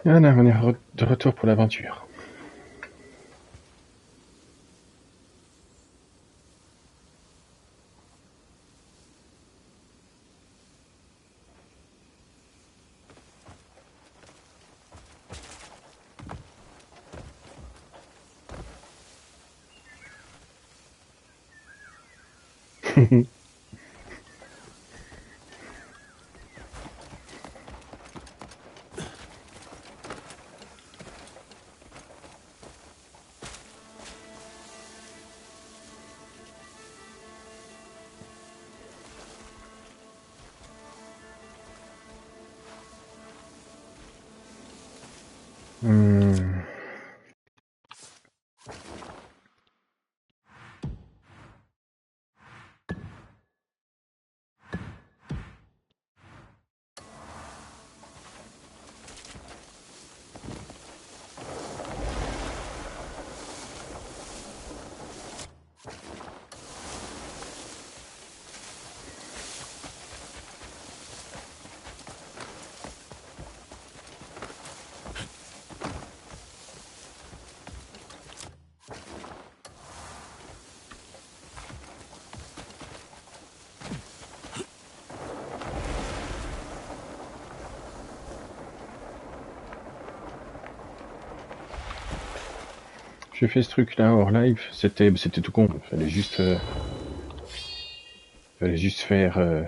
Voilà, on est de retour pour l'aventure. Hmm. J'ai fait ce truc-là hors live, c'était tout con. Fallait juste faire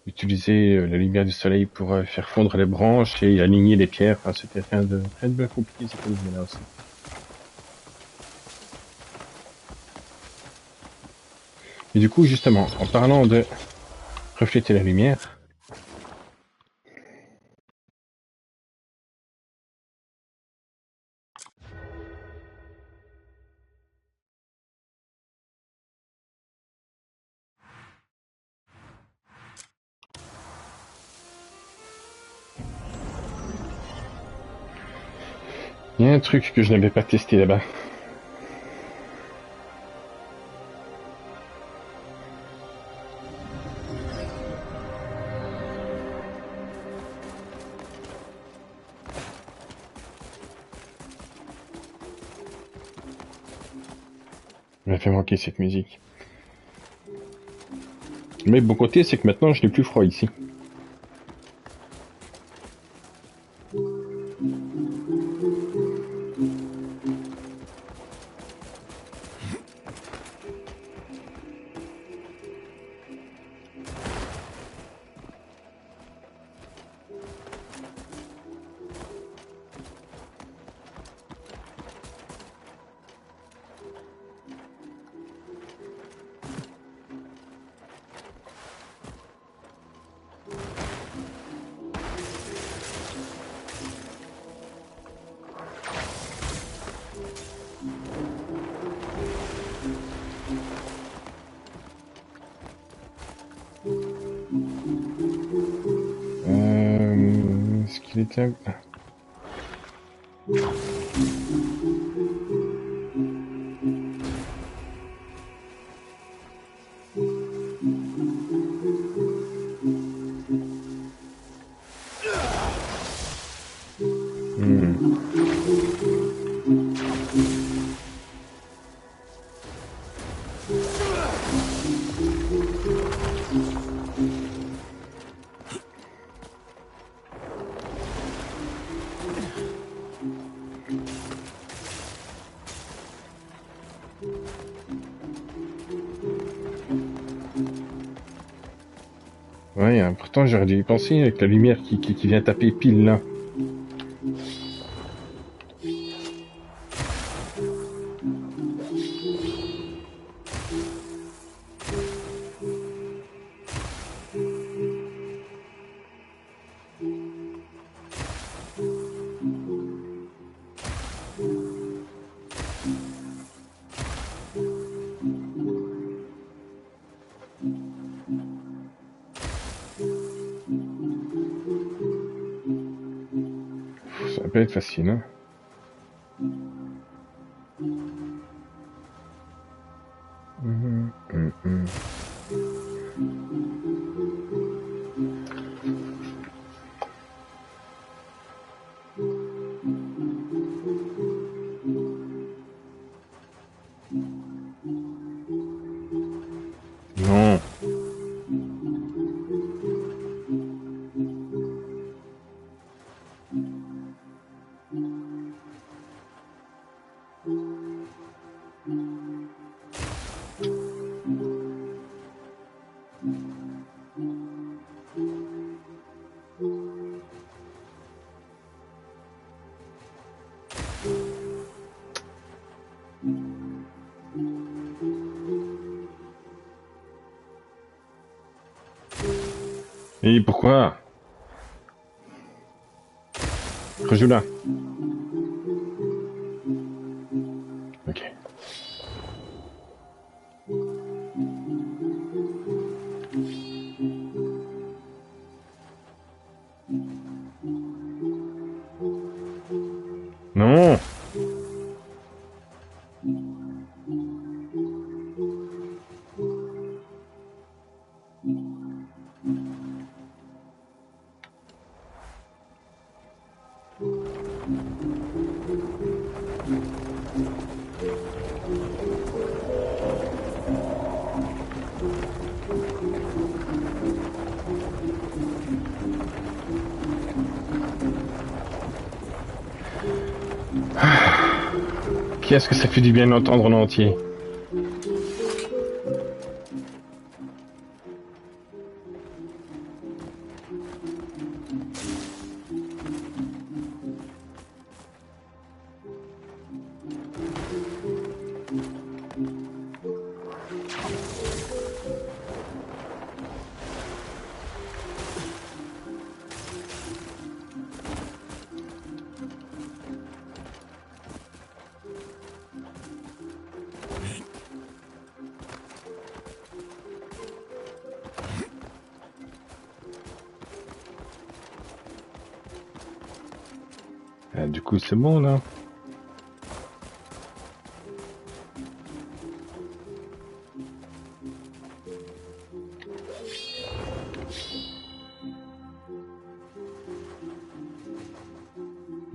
utiliser la lumière du soleil pour faire fondre les branches et aligner les pierres. Enfin, c'était rien de bien compliqué cette énigme-là aussi. Et du coup, justement, en parlant de refléter la lumière, il y a un truc que je n'avais pas testé là-bas. Il m'a fait manquer cette musique. Mais bon côté, c'est que maintenant, je n'ai plus froid ici. Est-ce qu'il était... Ouais, pourtant j'aurais dû y penser avec la lumière qui vient taper pile là. Ça va pas être facile, hein. Et pourquoi? Rejoue là. Ok. Non. Qu'est-ce que ça fait du bien d'entendre en entier? Du coup, c'est bon là.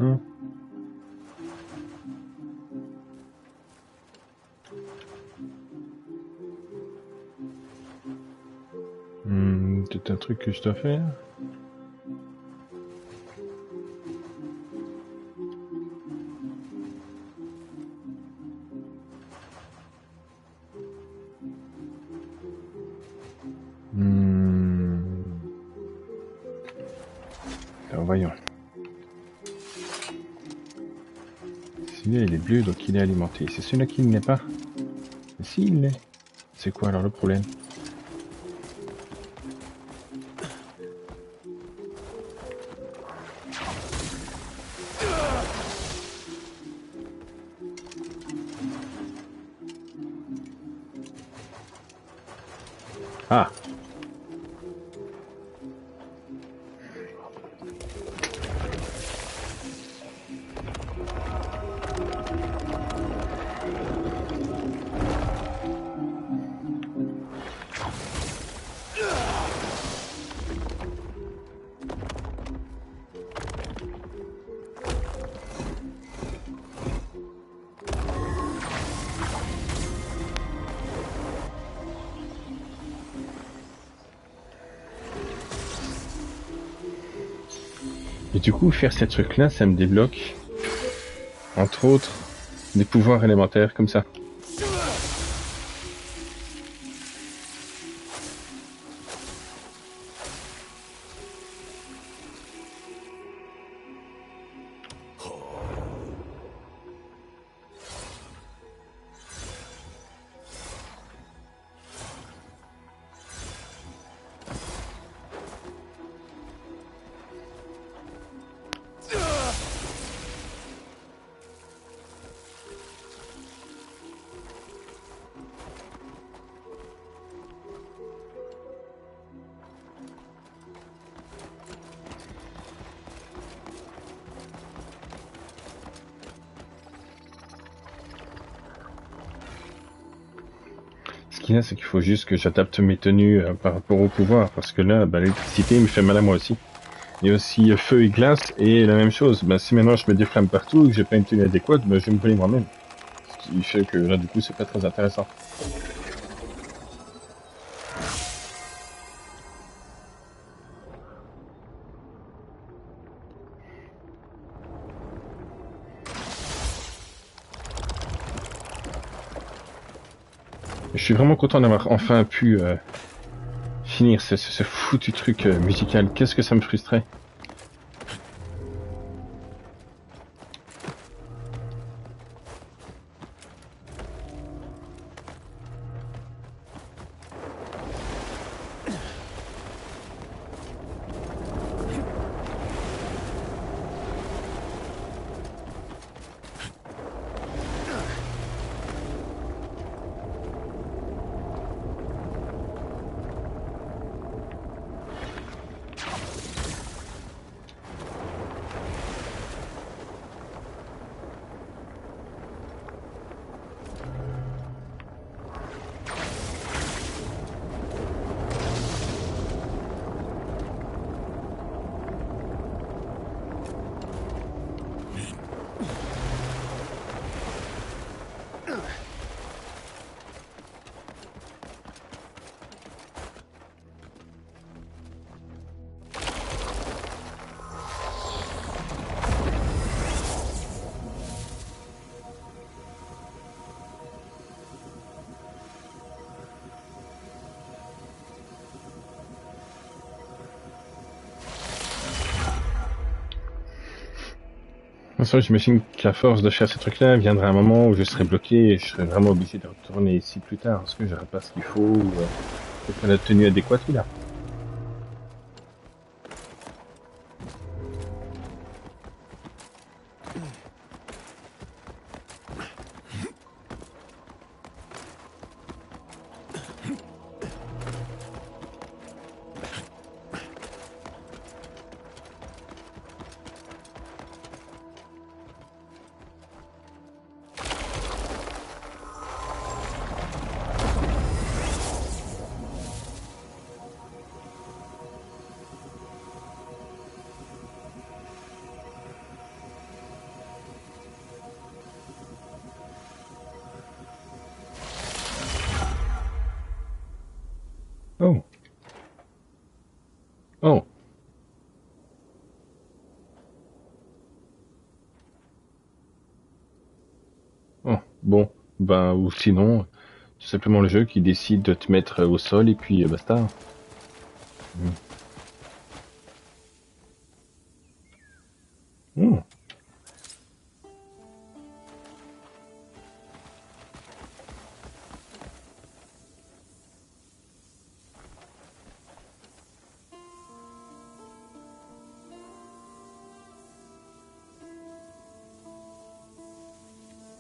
Hein? C'est un truc que je dois faire. Alors, voyons. Celui-là, il est bleu, donc il est alimenté. C'est celui-là qui ne l'est pas. Mais si, il l'est. C'est quoi alors le problème? Ah! Et du coup, faire ces trucs-là, ça me débloque, entre autres, des pouvoirs élémentaires comme ça. Ce qu'il y a, c'est qu'il faut juste que j'adapte mes tenues par rapport au pouvoir, parce que là, l'électricité me fait mal à moi aussi. Il y a aussi feu et glace, et la même chose. Si maintenant je mets des flammes partout et que j'ai pas une tenue adéquate, je vais me brûler moi-même. Ce qui fait que là, du coup, c'est pas très intéressant. Je suis vraiment content d'avoir enfin pu finir ce foutu truc musical. Qu'est-ce que ça me frustrait. Ça, j'imagine qu'à force de faire ces trucs-là, viendra un moment où je serai bloqué et je serai vraiment obligé de retourner ici plus tard parce que j'aurai pas ce qu'il faut ou peut-être pas la tenue adéquate là. Oh. Oh. Oh. Bon. Ben, ou sinon, tout simplement le jeu qui décide de te mettre au sol et puis basta. Hmm. Hmm.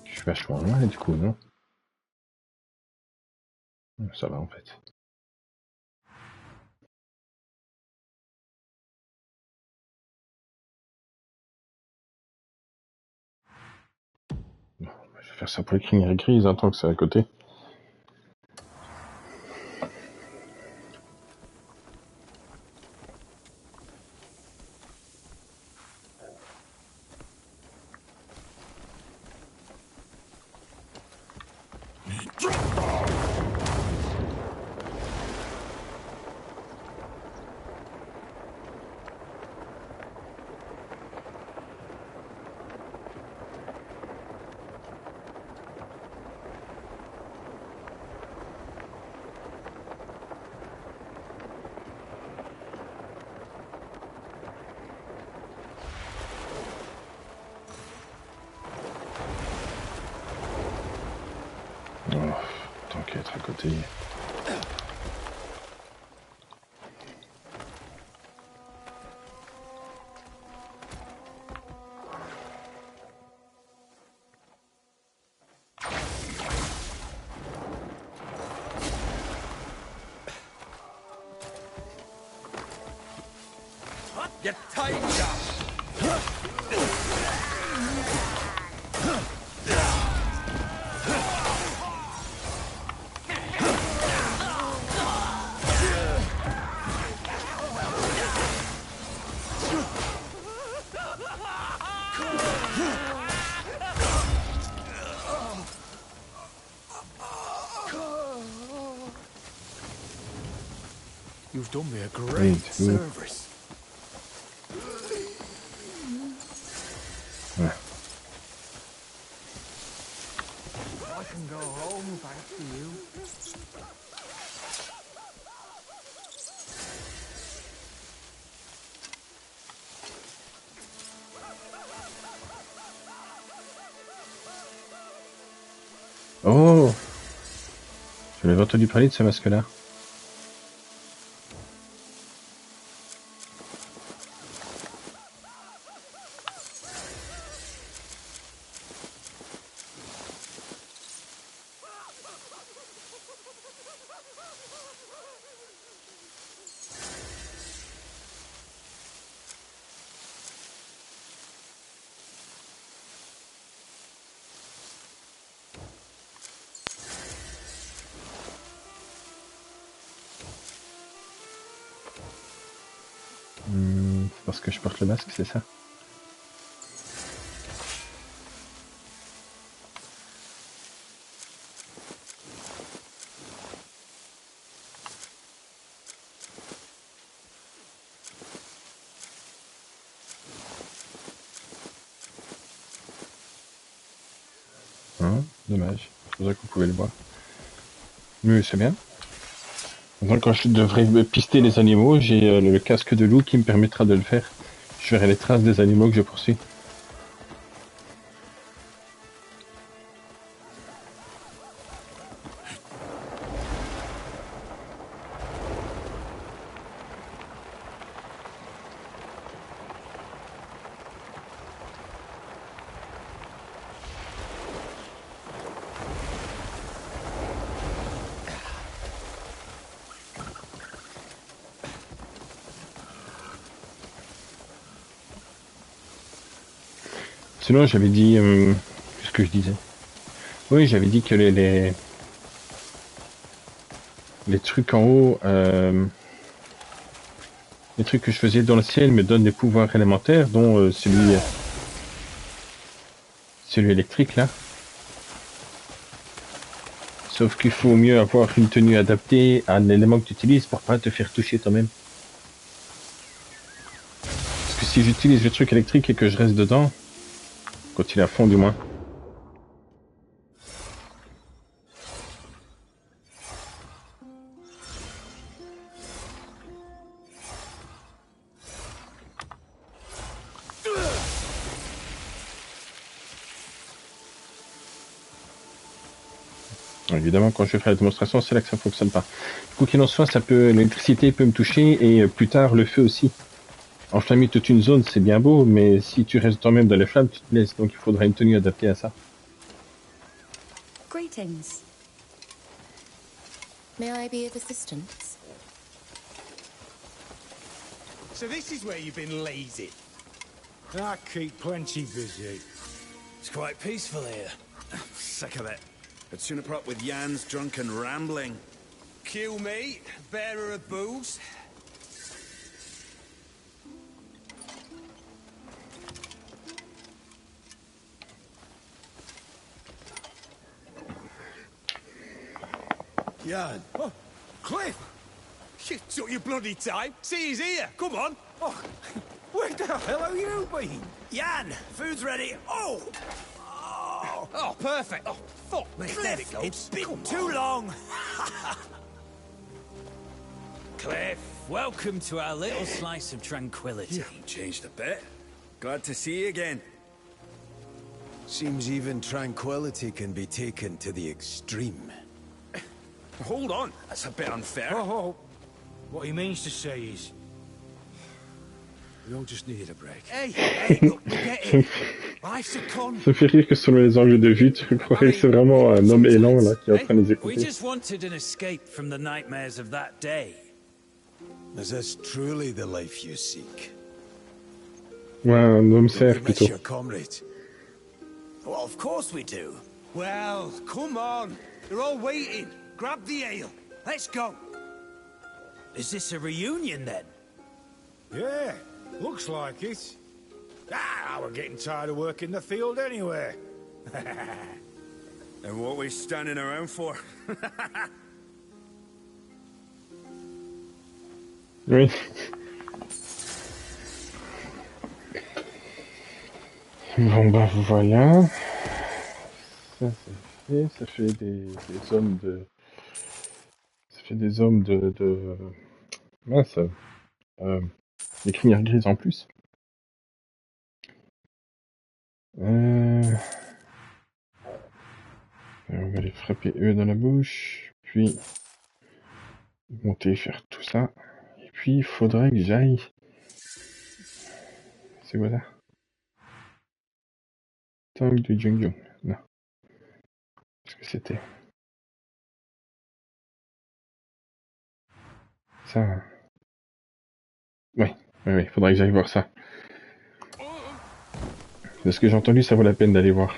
Je suis vachement loin du coup, non? Ça va en fait. Bon, je vais faire ça pour les crinières grises, tant que c'est à côté. Oh, tant qu'être à côté. Get tight down. You've done me a great service. Ouais. I can go home thanks to you. Oh! Je l'avais entendu parler de ce masque-là. C'est parce que je porte le masque, c'est ça? Dommage. Je pensais qu'on pouvait le voir. Mais c'est bien. Donc quand je devrais pister les animaux, j'ai le casque de loup qui me permettra de le faire. Je verrai les traces des animaux que je poursuis. Sinon, j'avais dit... qu'est-ce que je disais? Oui, j'avais dit que les trucs en haut... les trucs que je faisais dans le ciel me donnent des pouvoirs élémentaires, dont celui électrique, là. Sauf qu'il faut mieux avoir une tenue adaptée à l'élément que tu utilises pour pas te faire toucher toi-même. Parce que si j'utilise le truc électrique et que je reste dedans, quand il est à fond du moins. Évidemment, quand je ferai la démonstration, c'est là que ça fonctionne pas. Quoi qu'il en soit, l'électricité peut me toucher et plus tard le feu aussi. Enflammer toute une zone, c'est bien beau, mais si tu restes toi-même dans les flammes, tu te blesses. Donc il faudra une tenue adaptée à ça. Greetings. May I be of assistance? So this is where you've been lazy. I keep plenty busy. It's quite peaceful here. Sick of it. I'd sooner put up with Jan's drunken rambling. Kill me, bearer of booze. Jan. Oh, Cliff! You took your bloody time. See, he's here. Come on. Oh, where the hell have you been? Jan, food's ready. Oh! Oh, perfect. Oh, fuck me. There it goes. It's been too long. Cliff, welcome to our little slice of tranquility. You haven't changed a bit. Glad to see you again. Seems even tranquility can be taken to the extreme. Hold on. That's a bit unfair. Oh, what he means to say is... we all just needed a break. Hey, look, we get it. Life's a con. Ça me fait rire que selon les angles de vue, tu croirais que c'est vraiment un homme élan là qui est en train de les We écouter. just wanted an escape from the nightmares of that day. Is this truly the life you seek? Ouais, un homme You cerf miss plutôt. your comrade. Well, of course we do. Well, come on. They're all waiting. Grab the ale. Let's go. Is this a reunion then? Yeah, looks like it. Ah, we're getting tired of working the field anyway. And what we standing around for? Oui. Bon bah voilà. Ça c'est fait, ça fait des hommes de... Ça fait des hommes de... Mince, euh, des crinières grises en plus. Euh... On va les frapper eux dans la bouche, puis monter, faire tout ça. Et puis il faudrait que j'aille... C'est quoi ça? Tank de Jungyong. Non. Qu'est-ce que c'était? Ça... Oui, oui, faudrait que j'aille voir ça. De ce que j'ai entendu, ça vaut la peine d'aller voir.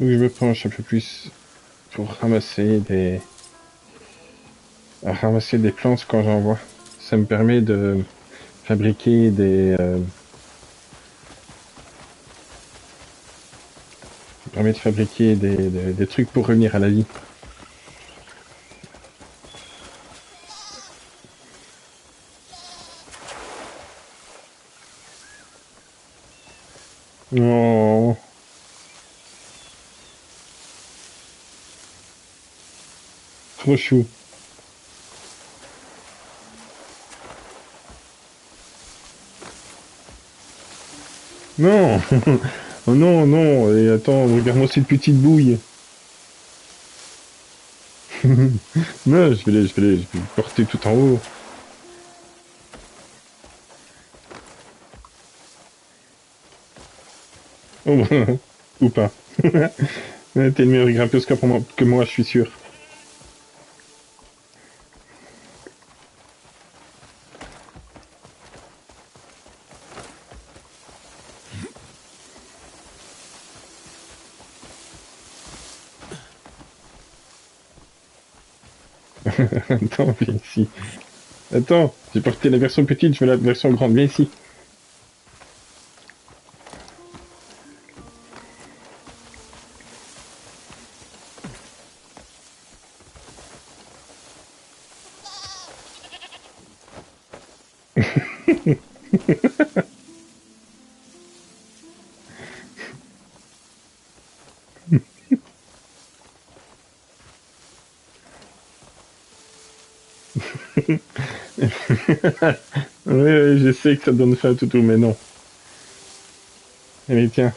Où je me penche un peu plus pour ramasser des plantes quand j'en vois. Ça me permet de fabriquer des trucs pour revenir à la vie. Oh, trop chou. Non. Oh non, non, et attends, regarde-moi cette petite bouille. Non, je vais le porter tout en haut. Oh, ou pas. T'es une meilleure grimpeuse que moi, je suis sûr. Attends, viens ici. Attends, j'ai porté la version petite, je veux la version grande, viens ici. Oui, oui, je sais que ça donne faim, toutou, mais non. Allez, tiens.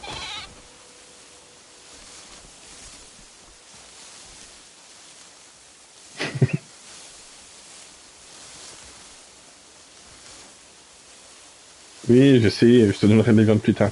Oui, je sais, je te donnerai des viandes plus tard.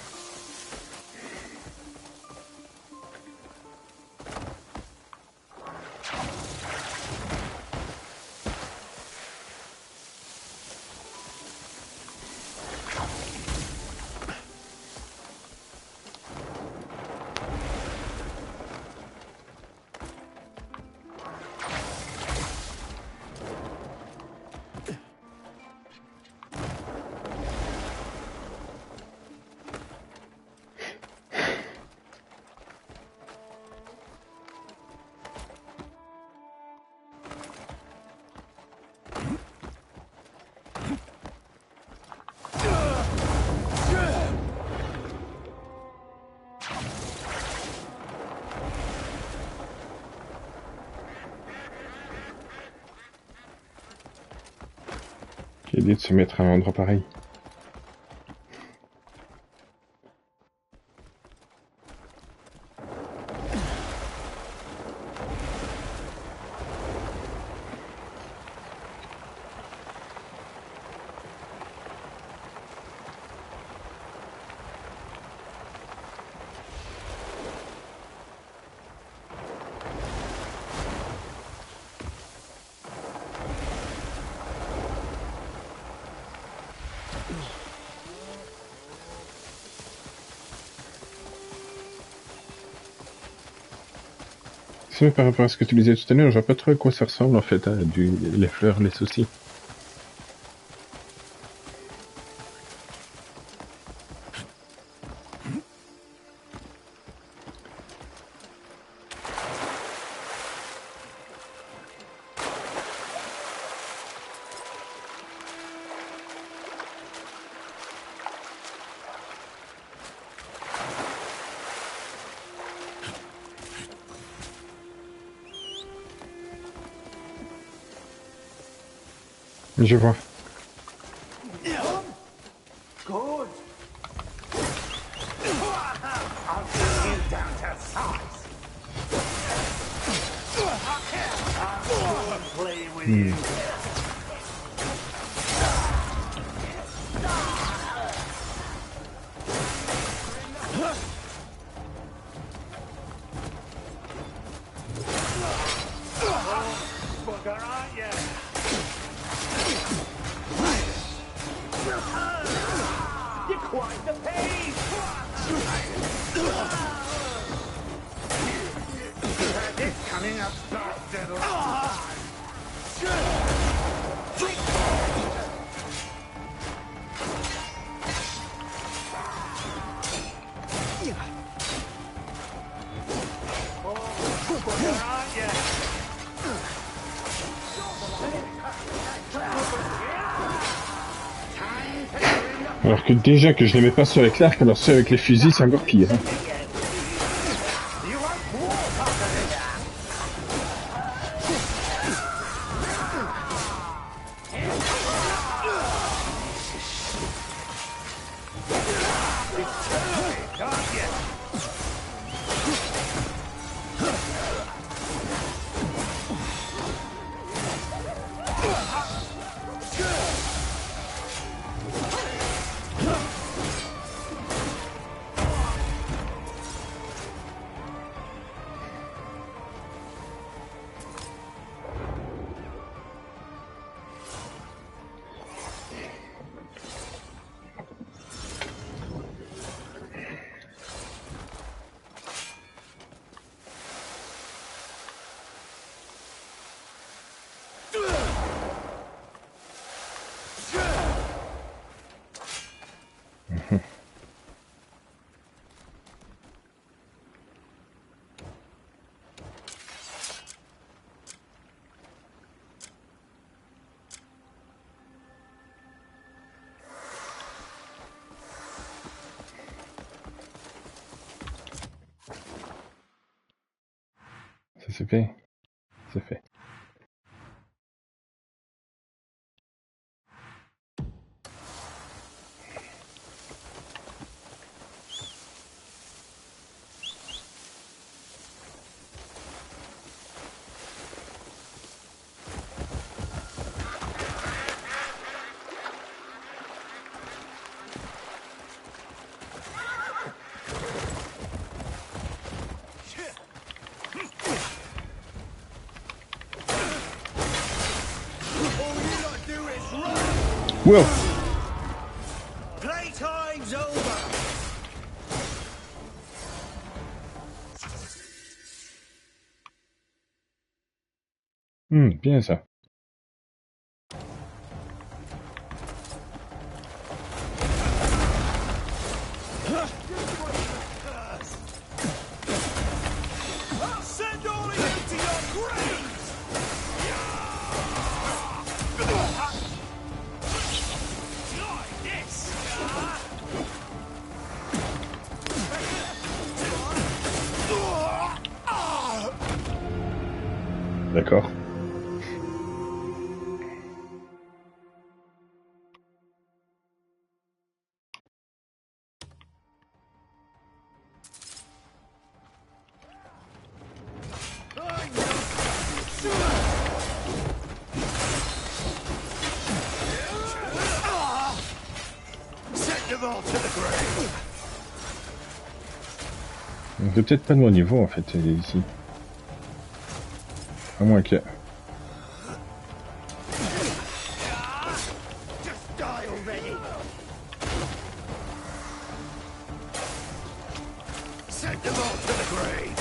J'ai dit de se mettre à un endroit pareil. C'est par rapport à ce que tu disais tout à l'heure, je vois pas trop à quoi ça ressemble en fait, hein, les fleurs, les soucis. Je vois. Good. I'll bring you down to size. I'm playing with you. Bugger, aren't you? You're quite the pain! It's coming up, bastard! Aren't you? Alors que déjà que je n'aimais pas ceux avec l'arc, alors ceux avec les fusils c'est encore pire. Hein. You want war after this? Aren't you? Ça c'est fait. C'est fait. Well. Playtime's over. Bien ça. Send all of you to your graves. Like this. D'accord. Send them all to the grave. C'est peut-être pas de mon niveau en fait ici. À moins que. Just die already. Send them all to the grave.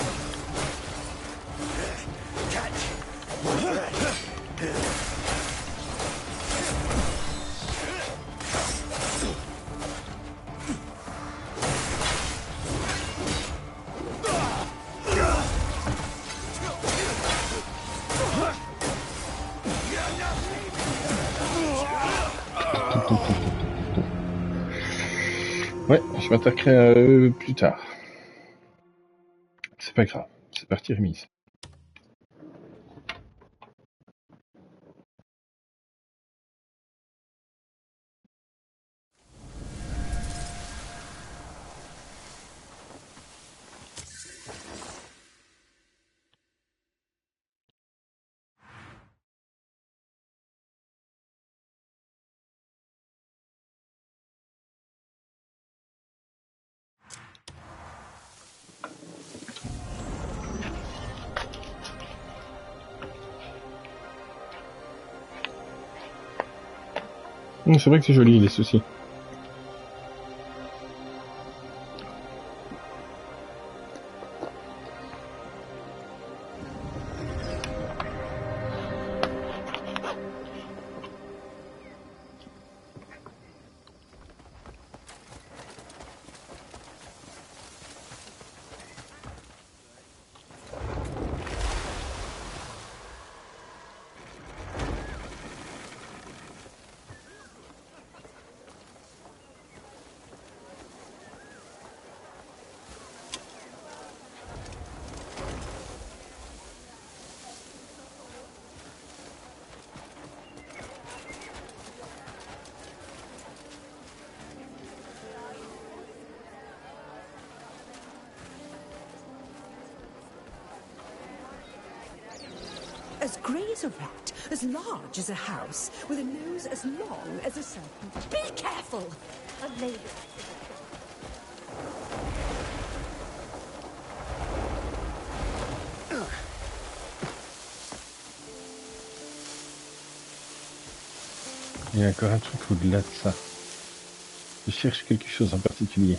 Ouais, je m'attaquerai à eux plus tard. C'est pas grave, c'est parti remise. C'est vrai que c'est joli les soucis. As grey as a rat, as large as a house, with a nose as long as a serpent. Be careful! A lady. Il y a encore un truc au-delà de ça. Je cherche quelque chose en particulier.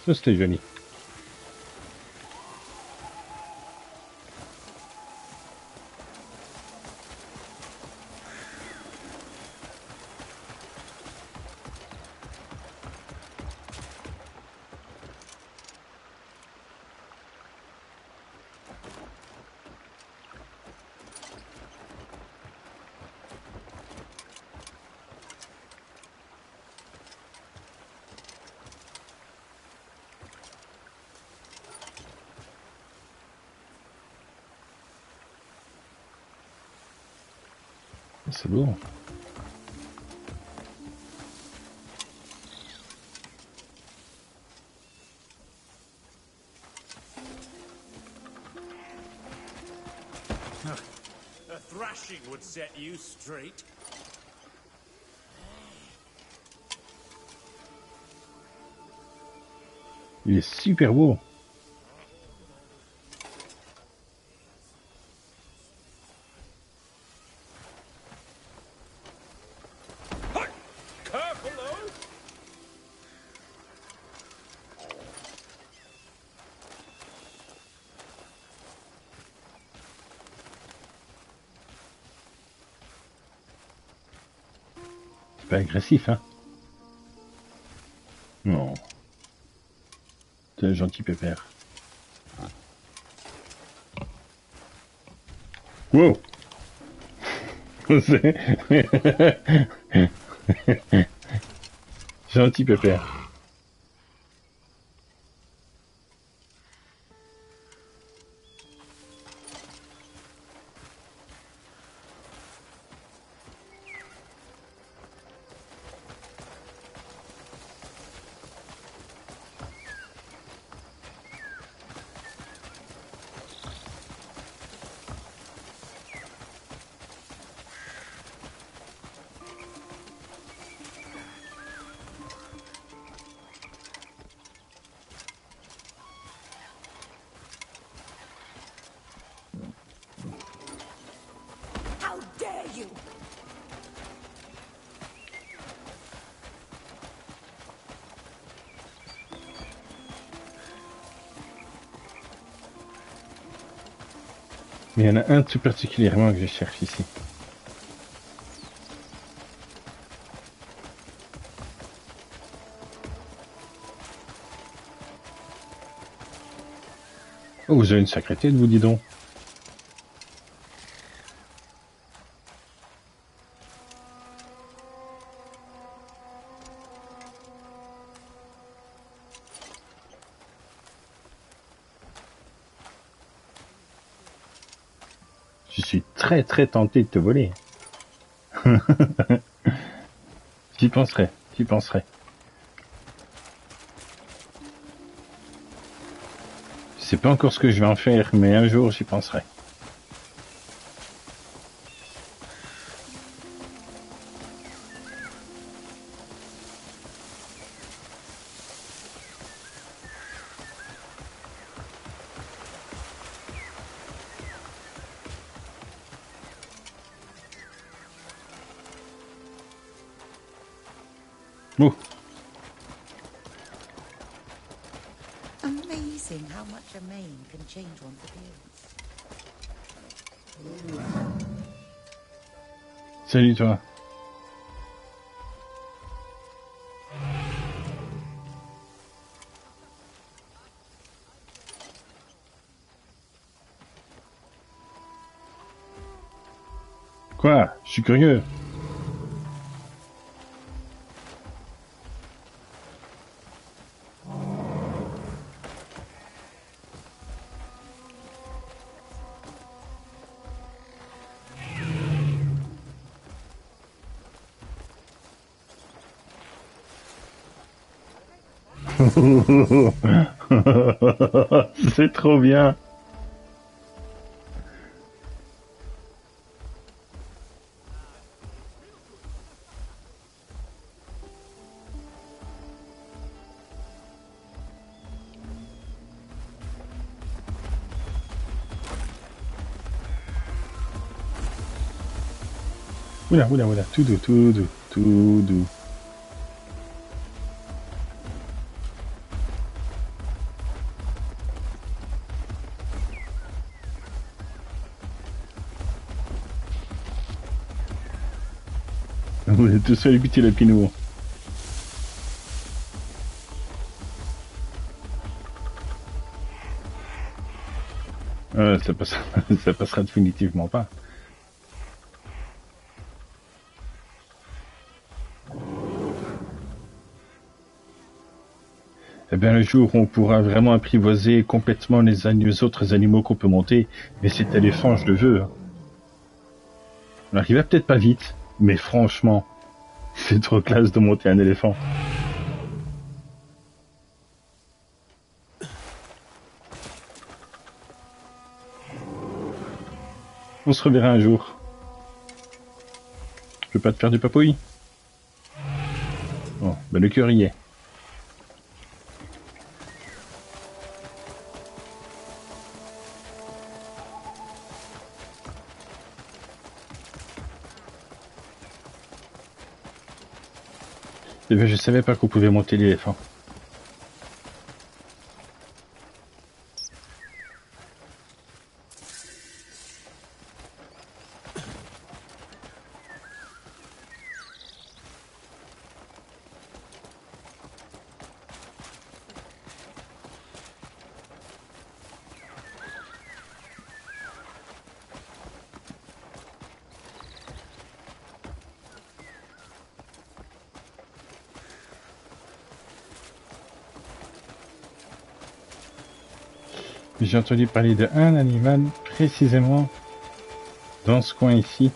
Ça, c'était joli. C'est beau. A thrashing would set you straight. Il est super beau. Pas agressif, hein? Non. C'est un gentil pépère. Wow! Gentil pépère. Mais il y en a un tout particulièrement que je cherche ici. Oh, vous avez une sacrée tête, vous dis donc. Je suis très très tenté de te voler. J'y penserai, j'y penserai. Je sais pas encore ce que je vais en faire, mais un jour j'y penserai. Oh, Amazing how much a mane can change one's appearance. salut toi. Quoi? Je suis curieux. C'est trop bien. Oula, oula, oula, tout doux, tout doux, tout doux. Vous êtes tous allés buter le pinot. Ça passera, ça passera définitivement pas. Eh bien, le jour où on pourra vraiment apprivoiser complètement les autres animaux qu'on peut monter, mais cet éléphant, je le veux. Hein. Alors, il va peut-être pas vite, mais franchement, c'est trop classe de monter un éléphant. On se reverra un jour. Je peux pas te faire du papouille? Bon, ben le cœur y est. Eh ben, je savais pas qu'on pouvait monter l'éléphant. J'ai entendu parler d'un animal précisément dans ce coin ici,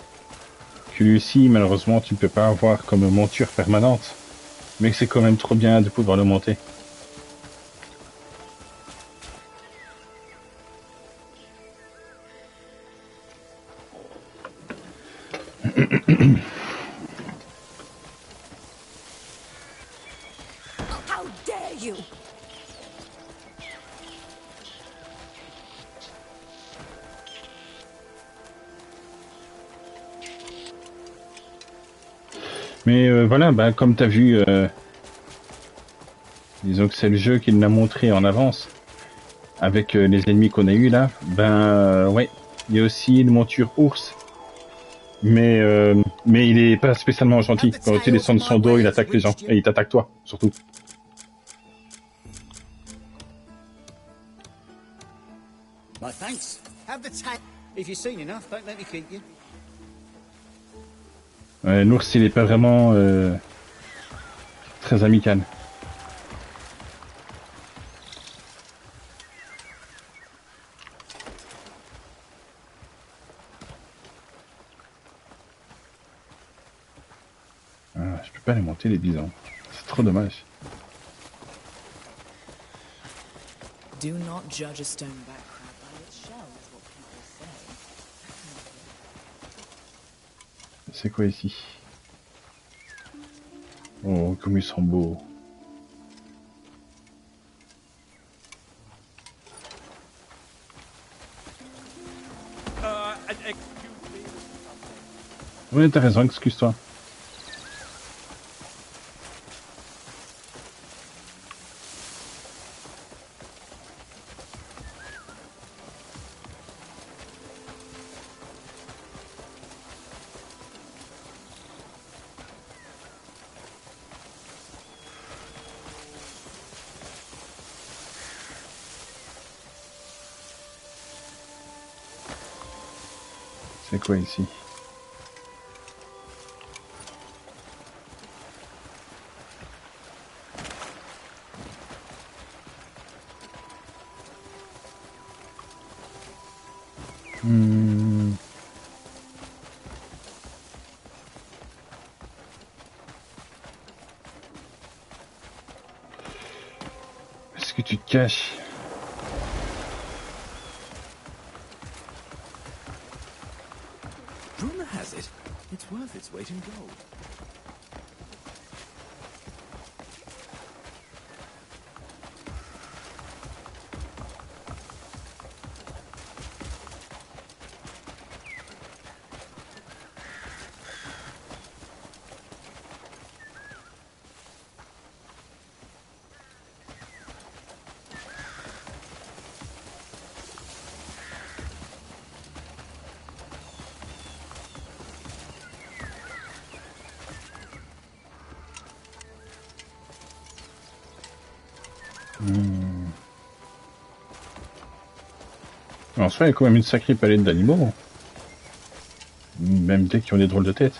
que lui aussi malheureusement tu ne peux pas avoir comme monture permanente, mais que c'est quand même trop bien de pouvoir le monter. How dare you! Mais voilà, bah, comme tu as vu, disons que c'est le jeu qui l'a montré en avance, avec les ennemis qu'on a eu là, ben ouais, Il y a aussi une monture ours. Mais il est pas spécialement gentil. Quand tu descends de son dos, il attaque les gens. Et il t'attaque toi, surtout. My thanks. Have the tail. If you've seen enough, don't let me keep you. Ouais, l'ours, il est pas vraiment très amical. Ah, je peux pas les monter les bisons. C'est trop dommage. Do not judge a stoneback crab by its shell, is what people say. C'est quoi ici? Oh, comme ils sont beaux. Oui, t'as raison, excuse-toi. C'est quoi ici? Est-ce que tu te caches? Rumor has it, it's worth its weight in gold. En soi, il y a quand même une sacrée palette d'animaux. Même dès qu'ils ont des drôles de tête.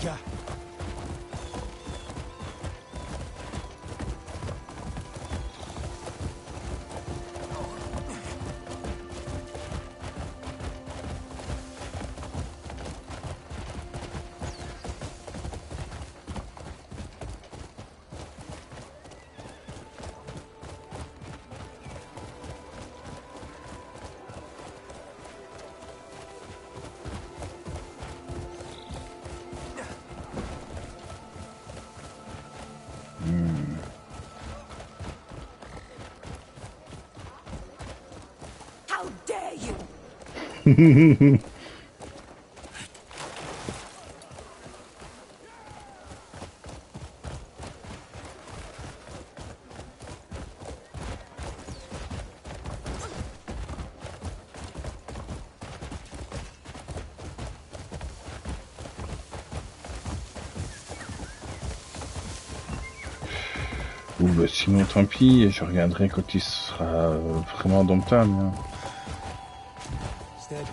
Yeah. How dare you! Ou bah, sinon tant pis, je regarderai quand il sera vraiment domptable. Hein. Steady.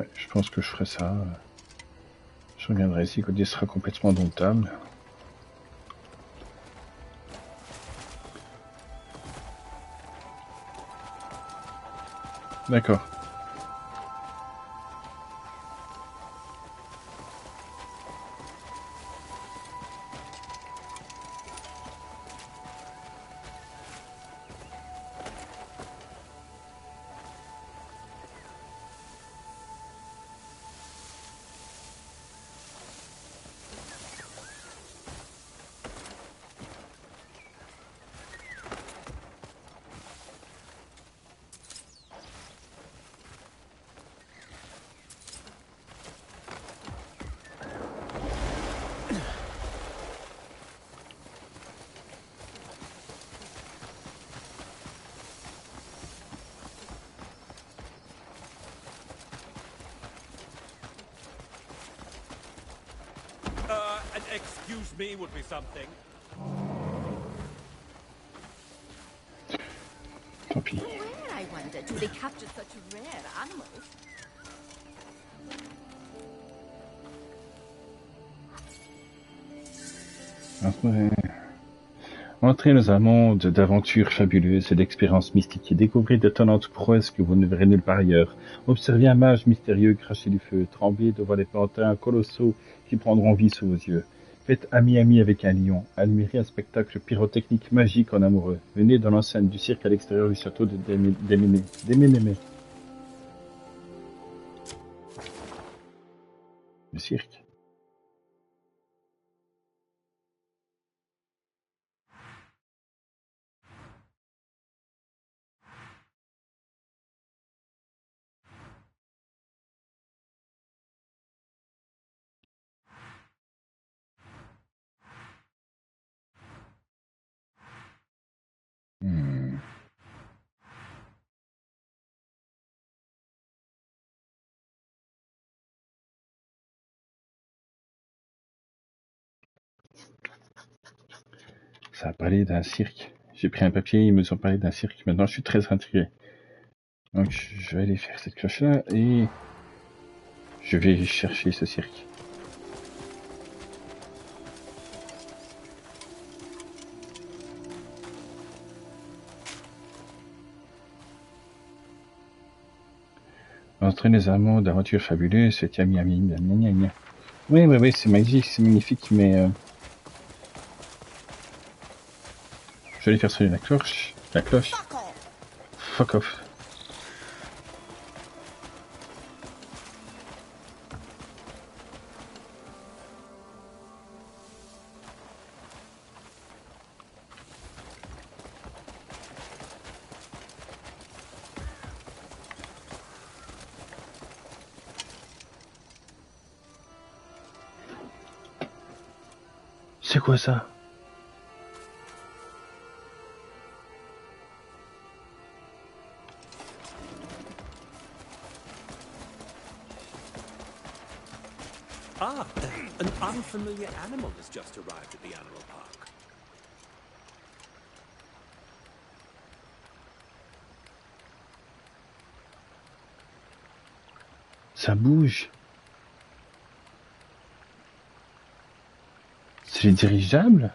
Ouais, je pense que je ferai ça. Je reviendrai ici quand il sera complètement domptable. D'accord. Excuse me would be something. Tant pis. Where, I wonder, do they capture such rare animals? Entrez dans un monde d'aventures fabuleuses et d'expériences mystiques et découvrez d'étonnantes prouesses que vous ne verrez nulle part ailleurs. Observez un mage mystérieux cracher du feu, trembler devant des pantins colossaux qui prendront vie sous vos yeux. Faites ami-ami avec un lion, admirez un spectacle pyrotechnique magique en amoureux. Venez dans l'enceinte du cirque à l'extérieur du château de Déménémé. Le cirque. Ça a parlé d'un cirque. J'ai pris un papier, ils me ont parlé d'un cirque. Maintenant, je suis très intrigué. Donc, je vais aller faire cette cloche-là et je vais chercher ce cirque. Entraîner les amants d'aventures fabuleuses, c'est ami. Oui, c'est magique, c'est magnifique, mais je vais aller faire sonner la cloche. La cloche. Fuck off. C'est quoi ça? Ah, an unfamiliar animal has just arrived at the animal park. Ça bouge. C'est les dirigeables?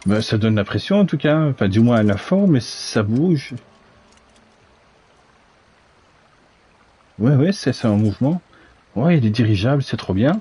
Bah, ça donne l'impression en tout cas, enfin du moins à la forme, mais ça bouge. Ouais, c'est un mouvement. Ouais, il y a des dirigeables, c'est trop bien.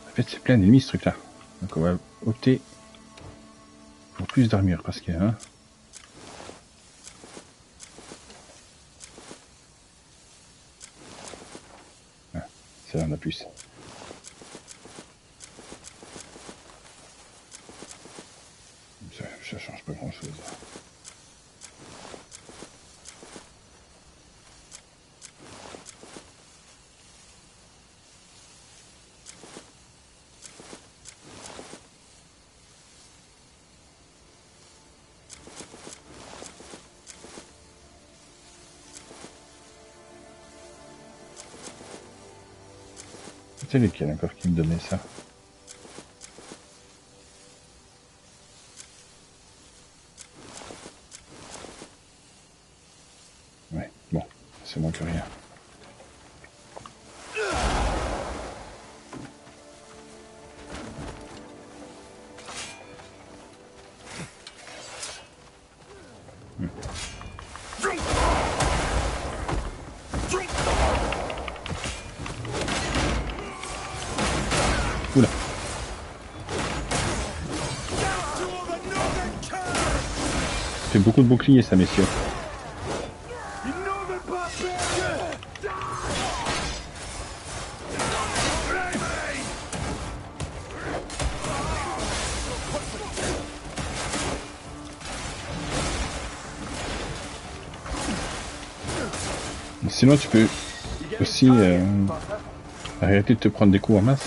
En fait, c'est plein d'ennemis ce truc-là. Donc on va opter pour plus d'armure parce que... Hein, ça en a plus. Ça change pas grand chose. C'est lesquels encore qui me donnait ça? Ouais, bon, c'est moins que rien. Oula. C'est beaucoup de boucliers ça, messieurs. Sinon tu peux aussi arrêter de te prendre des coups en masse.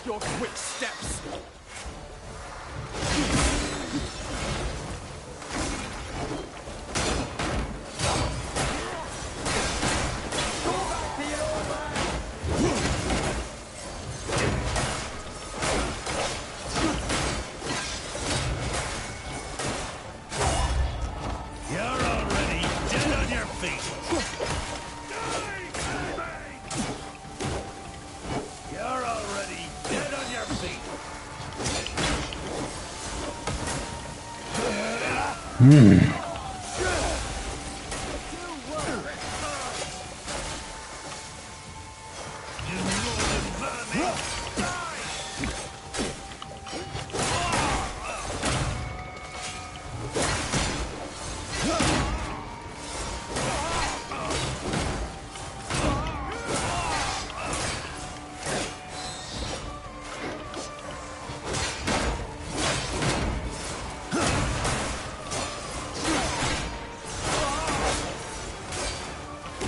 Your quick steps.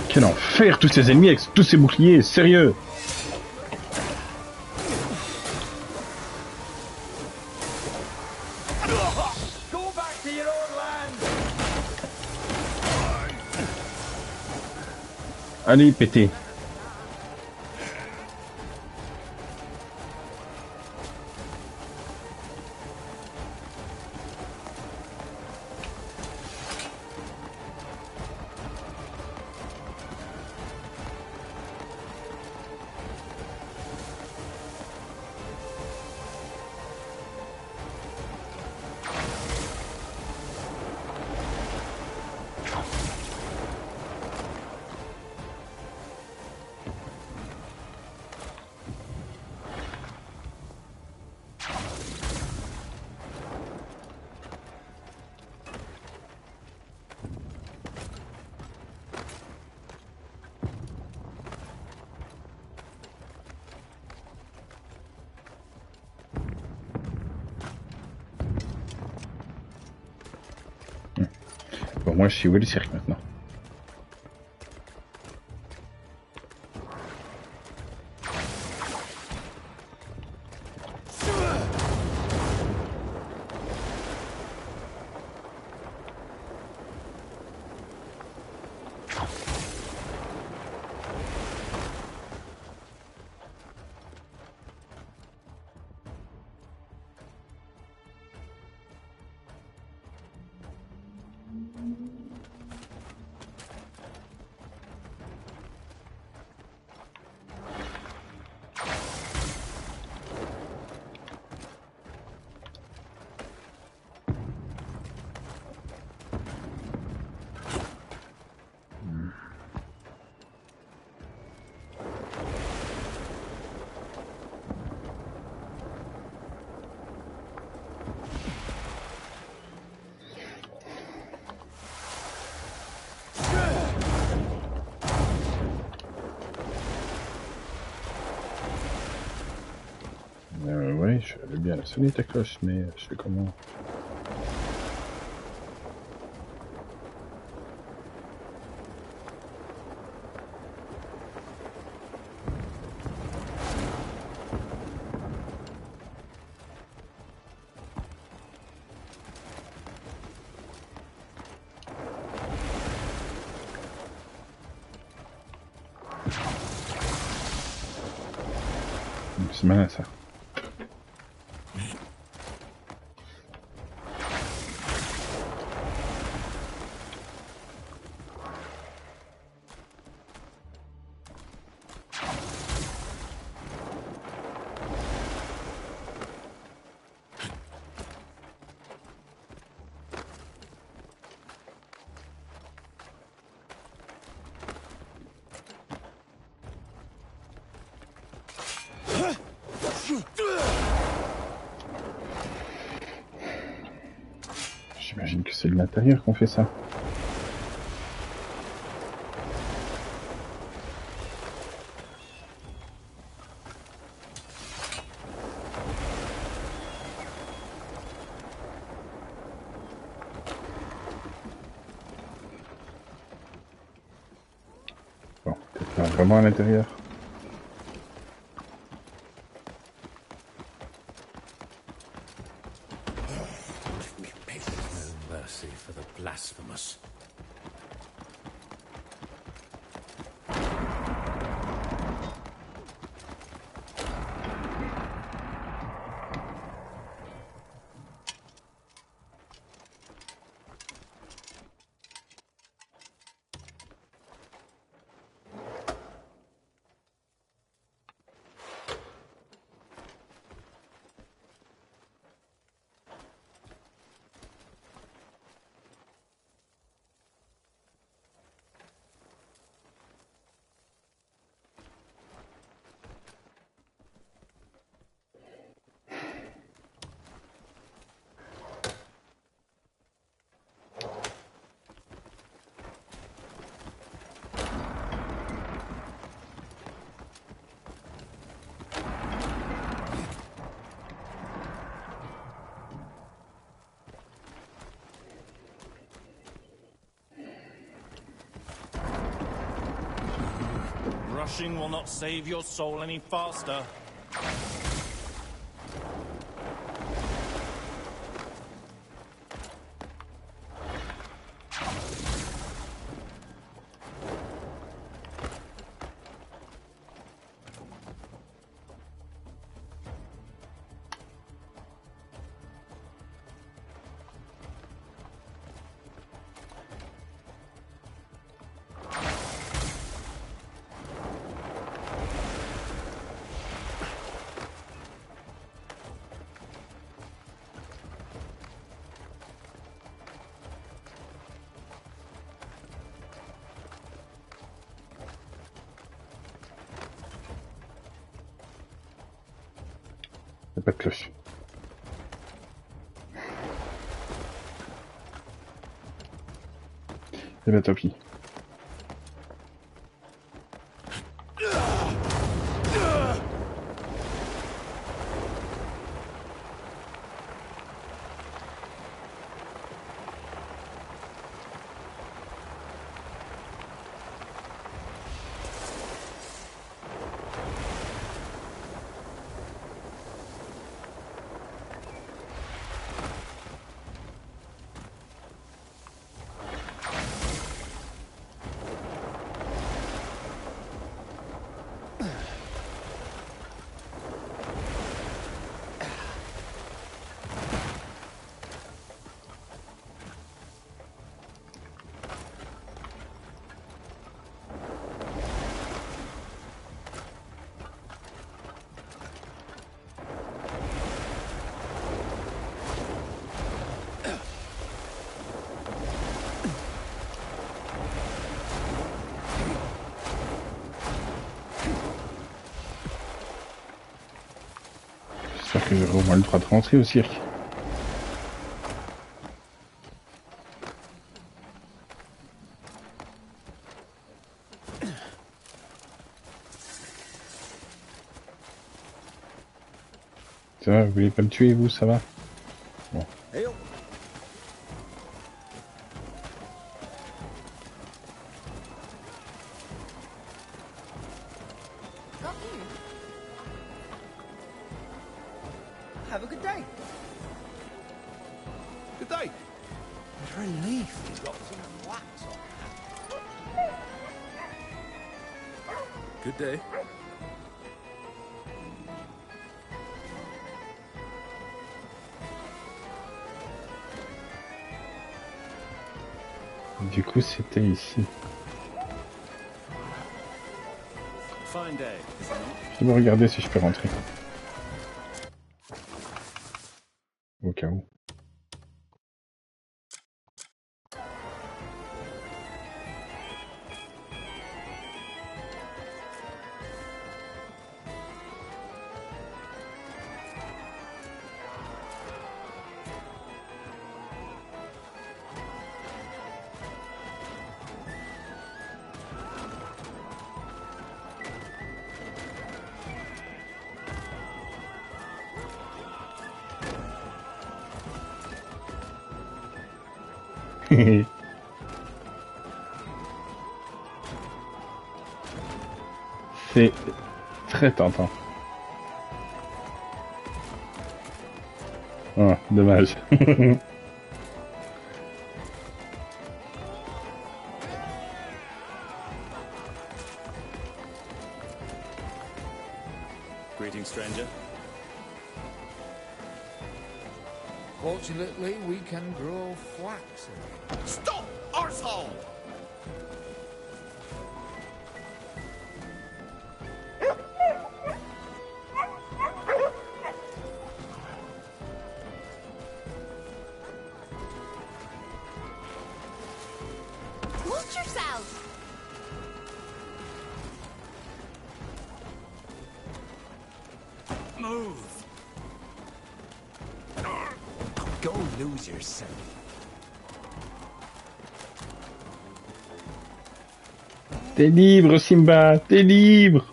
Quel enfer, tous ces ennemis avec tous ces boucliers, sérieux! Allez, pétez! moins je sais où est le cirque maintenant. Oui, je savais bien sonner ta cloche, mais je sais comment. C'est malin ça. J'imagine que c'est de l'intérieur qu'on fait ça. Bon, peut-être pas vraiment à l'intérieur. For the blasphemous. Rushing will not save your soul any faster. Il n'y a pas de cloche. Eh ben tant pis. J'espère que j'aurai au moins le droit de rentrer au cirque. Ça va, vous voulez pas me tuer, vous, ça va? Bon. Hey, oh. Got you. Have a good day. Good day. Relief he's got some wax on. Good day. Du coup, c'était ici. Fine day. Je dois regarder si je peux rentrer. Au cas où. C'est très tentant. Oh, dommage. Greetings, stranger. Fortunately, we can grow flax. Stop, arsehole! Watch yourself! Move! Go lose yourself. T'es libre, Simba, t'es libre.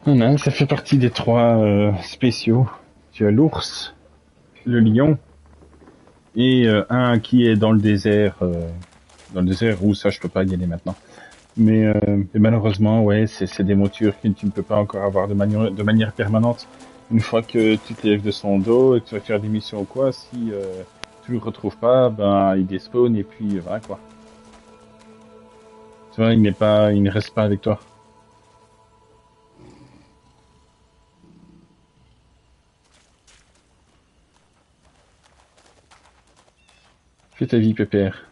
Voilà, ça fait partie des trois spéciaux. Tu as l'ours, le lion et un qui est dans le désert où ça je peux pas y aller maintenant. Mais et malheureusement, ouais, c'est des montures que tu ne peux pas encore avoir de manière permanente. Une fois que tu te lèves de son dos et que tu vas faire des missions ou quoi, si tu le retrouves pas, ben il despawn et puis voilà quoi. Tu vois, il ne reste pas avec toi. Fais ta vie, pépère.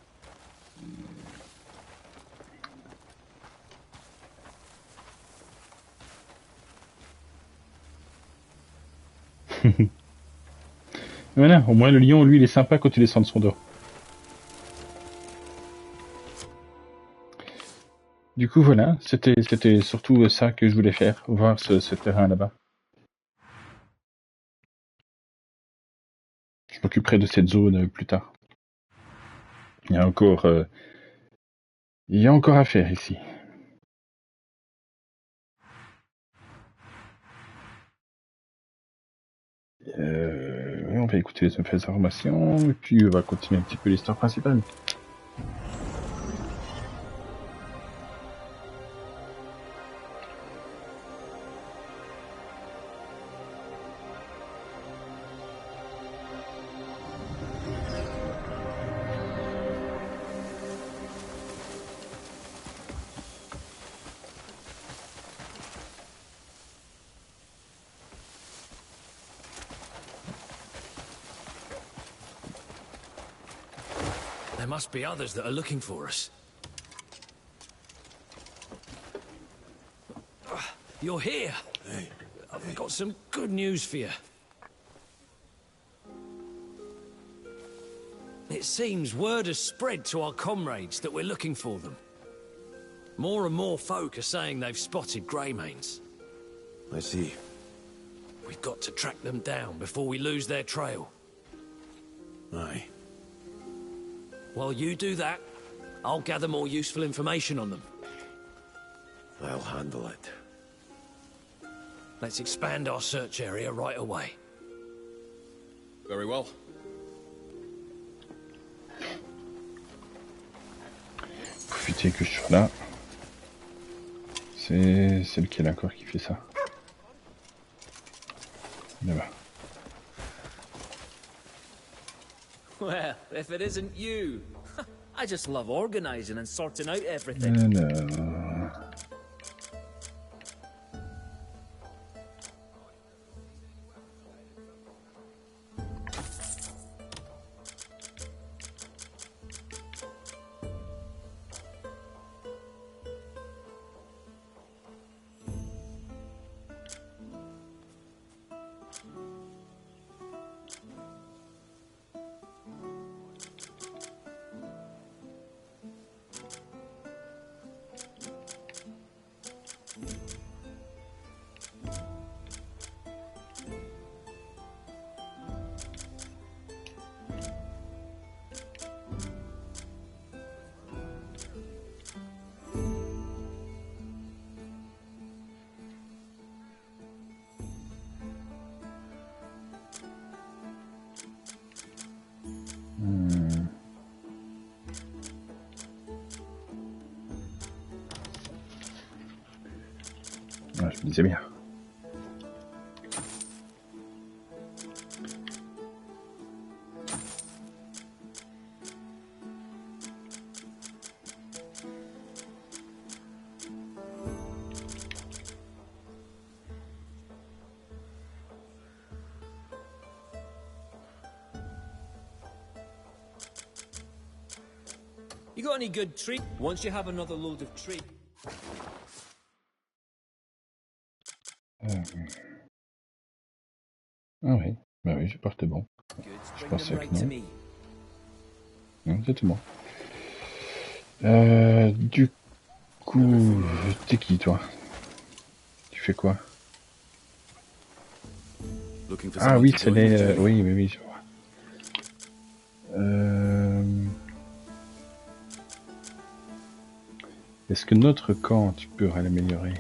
Voilà, au moins le lion, lui, il est sympa quand tu descends de son dos. Du coup, voilà, c'était surtout ça que je voulais faire, voir ce terrain là-bas. Je m'occuperai de cette zone plus tard. Il y a encore à faire ici. On va écouter les informations et puis on va continuer un petit peu l'histoire principale. There must be others that are looking for us. You're here. Hey. I've got some good news for you. It seems word has spread to our comrades that we're looking for them. More and more folk are saying they've spotted Greymanes. I see. We've got to track them down before we lose their trail. Aye. While you do that, I'll gather more useful information on them. I'll handle it. Let's expand our search area right away. Very well. Profitez que je sois là. C'est lequel encore qui fait ça? Là-bas. Well, if it isn't you. I just love organizing and sorting out everything. Alors... Ah, je me disais bien. You got any good treat? Once you have another load of treat. Ah oui, bah oui, je porte bon. Je pensais que non. Non, c'est tout bon. Du coup, t'es qui toi? Tu fais quoi? Ah oui, c'est les... oui, oui, oui, je vois. Est-ce que notre camp, tu pourrais l'améliorer?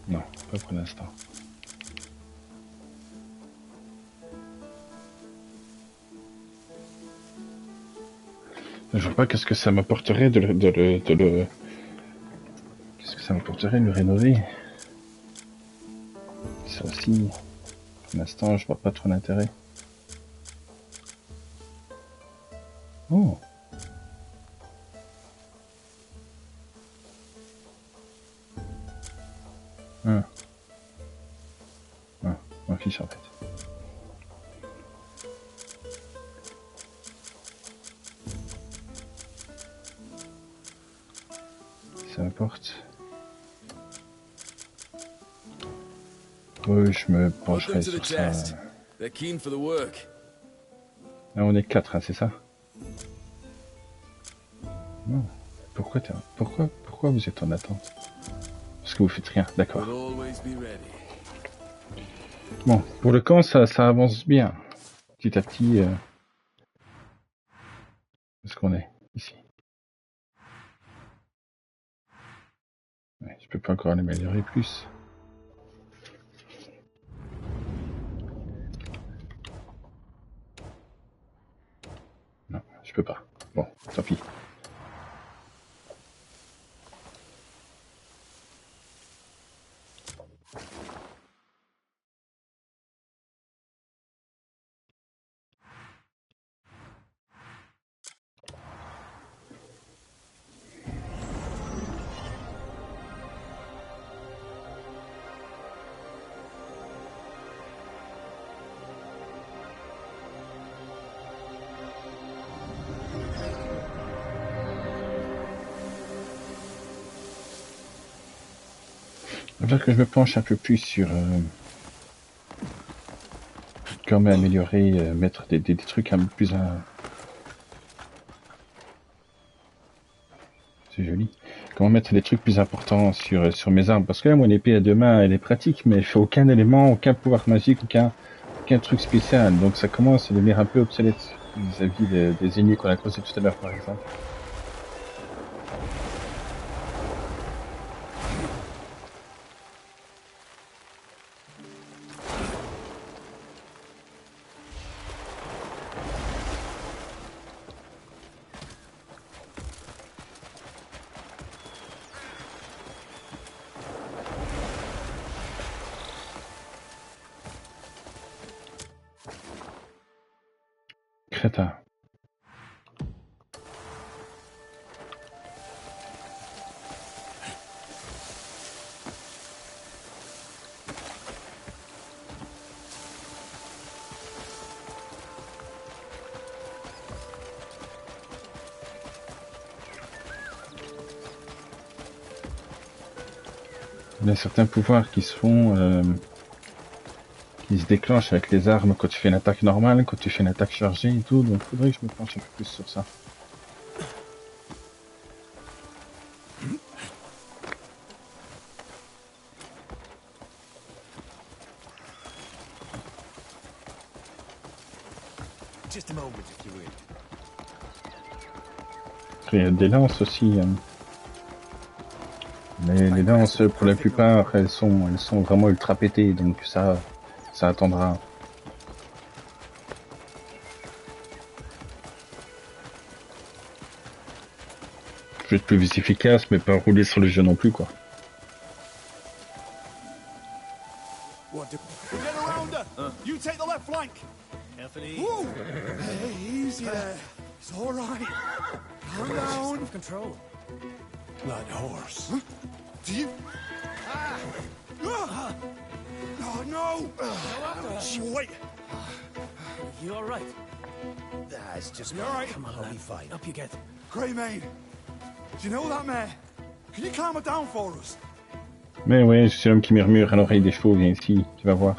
Non, pas pour l'instant. Je vois pas qu'est-ce que ça m'apporterait de le... Qu'est-ce que ça m'apporterait de le rénover? Ça aussi, pour l'instant, je vois pas trop l'intérêt. Oh! On fiche en fait. Ça m'apporte. Oui, je me pencherai sur ça. Là, on est 4, hein, c'est ça? Non. Pourquoi vous êtes en attente? Parce que vous faites rien, d'accord. Bon, pour le camp, ça avance bien. Petit à petit. Où est-ce qu'on est? Ici. Ouais, je peux pas encore l'améliorer plus. Non, je peux pas. Bon, tant pis. Faudrait que je me penche un peu plus sur comment améliorer, mettre des trucs un peu plus c'est joli. Comment mettre des trucs plus importants sur mes armes. Parce que là, mon épée à deux mains, elle est pratique, mais elle fait aucun élément, aucun pouvoir magique, aucun truc spécial. Donc ça commence à devenir un peu obsolète vis-à-vis des ennemis qu'on a croisés tout à l'heure, par exemple. Crétin. Il y a certains pouvoirs qui se font, qui se déclenchent avec les armes quand tu fais une attaque normale, quand tu fais une attaque chargée et tout, donc faudrait que je me penche un peu plus sur ça. Il y a des lances aussi. Mais les lances, pour la plupart, elles sont vraiment ultra pétées, donc ça attendra. Je vais être plus efficace, mais pas rouler sur le jeu non plus, quoi. You take the left flank. Whoa! Hey, easy there. It's all right. Calm down. Control. That horse. Huh? Do you? Oh no! Wait. You all right? It's just all right. Come on, I'll lad. be fine. Up you get. Greymane, do you know that mare? Can you calm her down for us? Mais ouais, je suis l'homme qui murmure à l'oreille des chevaux, viens ici, tu vas voir.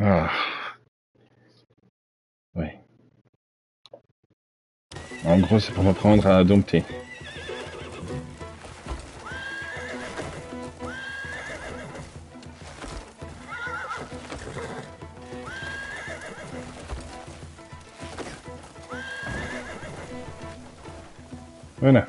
Ah. Ouais. En gros, c'est pour m'apprendre à dompter. Voilà.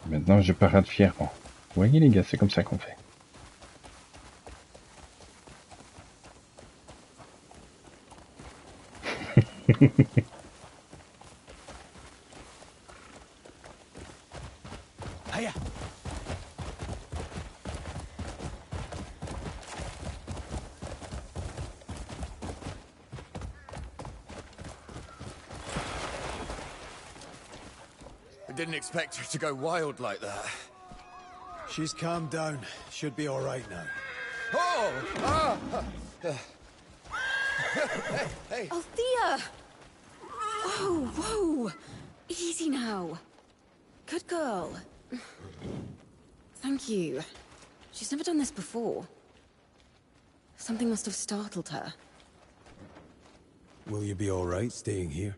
Maintenant, je parade fièrement. Vous voyez les gars, c'est comme ça qu'on fait. Hiya. I didn't expect her to go wild like that. She's calmed down. Should be all right now. Oh! Ah! Hey! Althea! Whoa, whoa! Easy now. Good girl. Thank you. She's never done this before. Something must have startled her. Will you be all right staying here?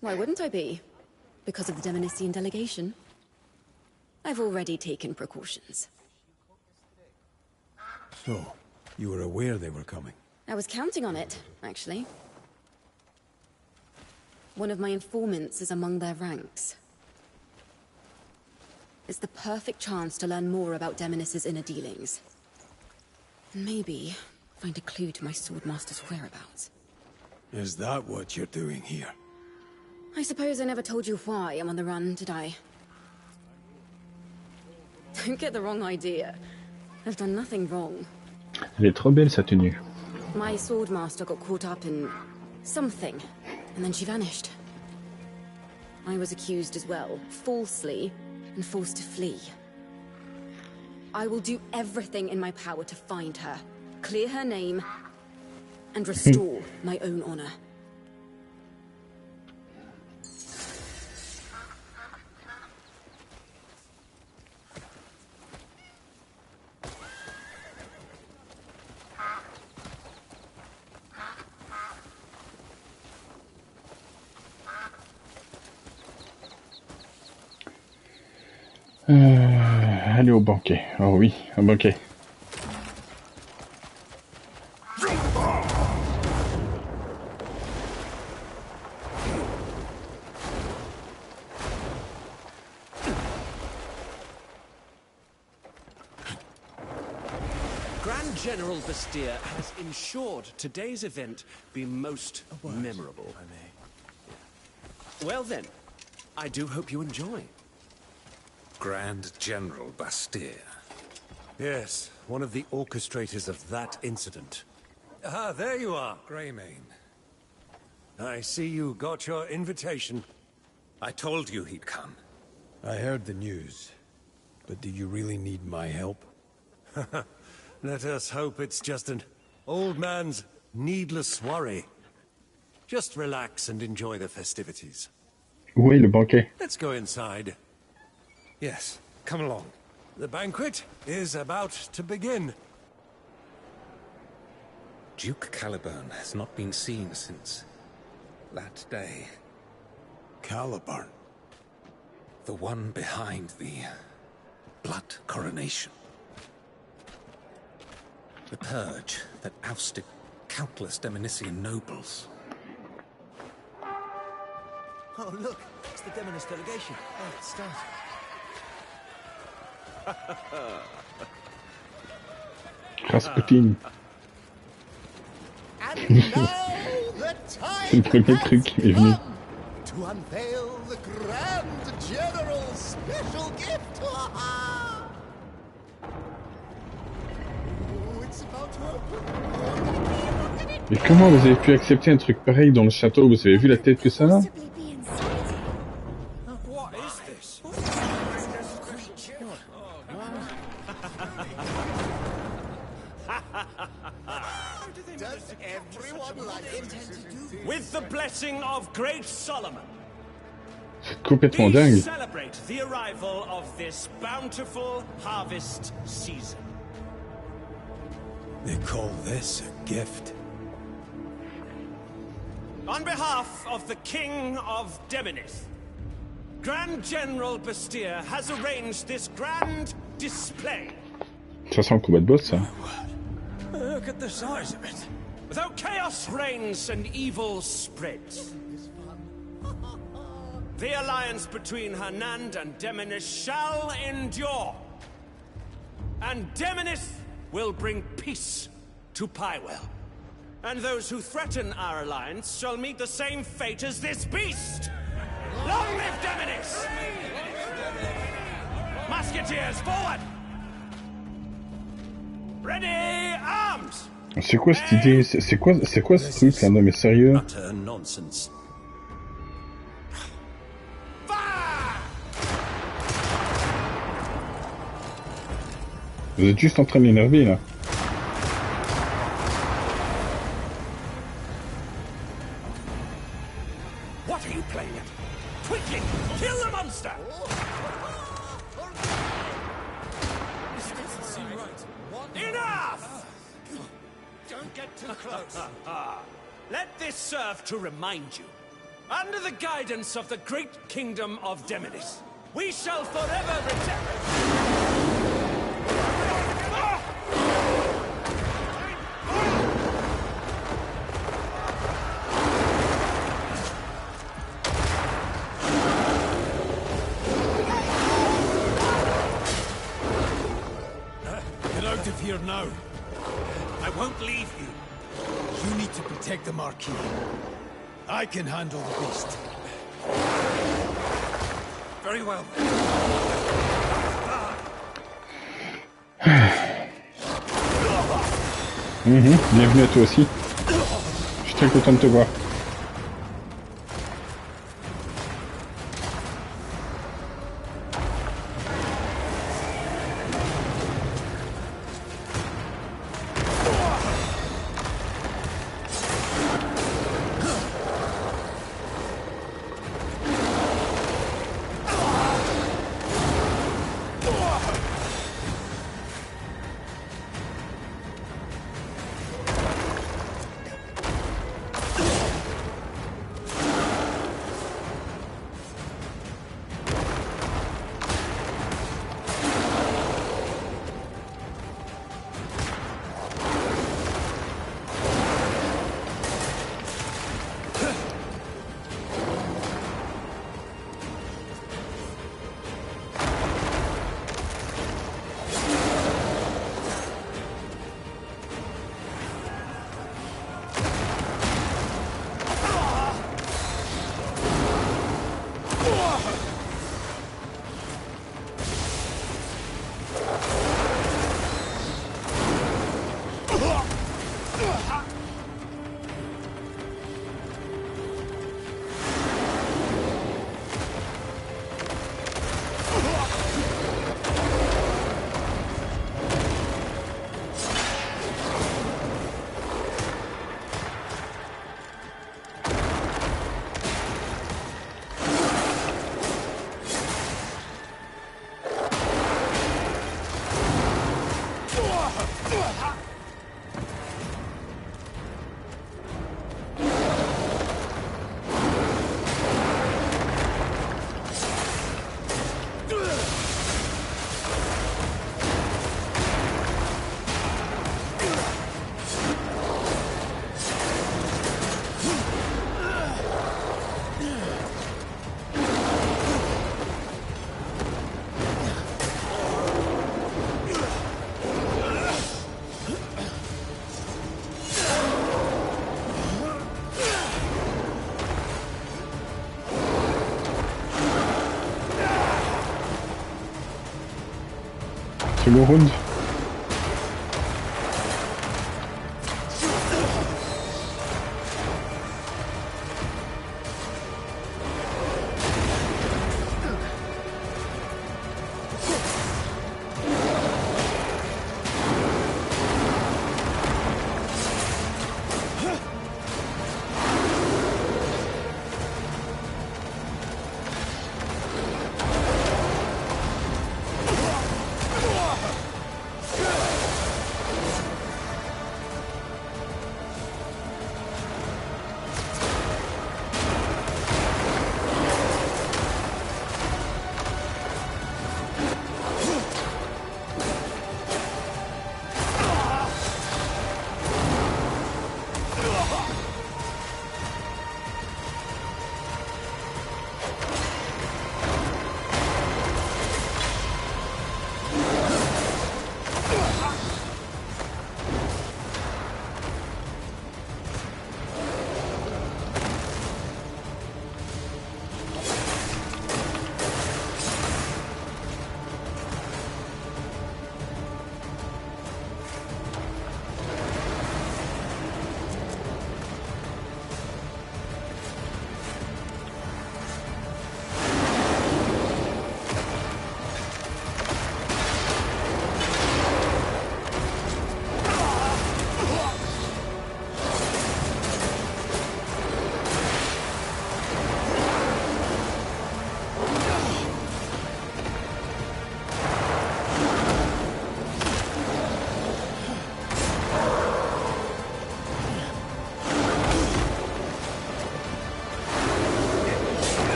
Why wouldn't I be? Because of the Demonician delegation? I've already taken precautions. So, you were aware they were coming? I was counting on it, actually. One of my informants is among their ranks. It's the perfect chance to learn more about Demonis' inner dealings. And maybe find a clue to my Swordmaster's whereabouts. Is that what you're doing here? I suppose I never told you why I'm on the run, did I? Don't get the wrong idea. I've done nothing wrong. Elle est trop belle sa tenue. My Swordmaster got caught up in something, and then she vanished. I was accused as well, falsely, and forced to flee. I will do everything in my power to find her, clear her name, and restore my own honor. Aller au banquet. Oh oui, un banquet. Grand General Bastia has ensured today's event be most memorable. Well then, I do hope you enjoy. Grand General Bastia. Yes, one of the orchestrators of that incident. Ah, there you are, Greymane. I see you got your invitation. I told you he'd come. I heard the news. But do you really need my help? Let us hope it's just an old man's needless worry. Just relax and enjoy the festivities. Où est le banquet? Let's go inside. Yes, come along. The banquet is about to begin. Duke Caliburn has not been seen since that day. Caliburn? The one behind the blood coronation. The purge that ousted countless Demonician nobles. Oh, look, it's the Demonis delegation. Oh, it's starting. Rasputin. And now the C'est le time premier truc qui m'est venu. to unveil the Grand General's special gift. Oh, it's about to open. Mais comment vous avez pu accepter un truc pareil dans le château? Vous avez vu la tête que ça a? What is this? Does everyone like it? With the blessing of great Solomon, C'est complètement we dingue. celebrate the arrival of this bountiful harvest season. They call this a gift. On behalf of the King of Demonith, Grand General Bastia has arranged this grand display. Ça sent le combat de boss, ça. Look at the size of it. Though chaos reigns and evil spreads, the alliance between Hernand and Demonith shall endure. And Demonith will bring peace to Pywell. And those who threaten our alliance shall meet the same fate as this beast! Long live Demonith! Musketeers, forward! Ready, arms! C'est quoi cette idée? C'est quoi ce truc là? Non mais sérieux? Utter nonsense. Vous êtes juste en train de l'énerver là. What are you playing at? Quickly, kill the monster! This doesn't seem right. Enough! Don't get too close. Let this serve to remind you. Under the guidance of the great kingdom of Demonith, we shall forever return. Get out of here now. I won't leave you. You need to protect the Marquis. I can handle the beast. Very well. Bienvenue à toi aussi. Je suis très content de te voir. Second round.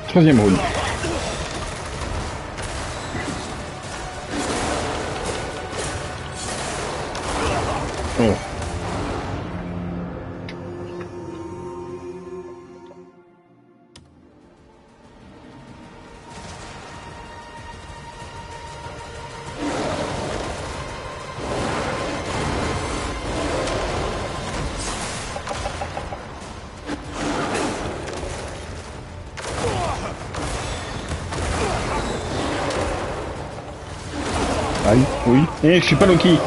Troisième round. Oh. Aïe, oui. Eh, je suis pas Loki.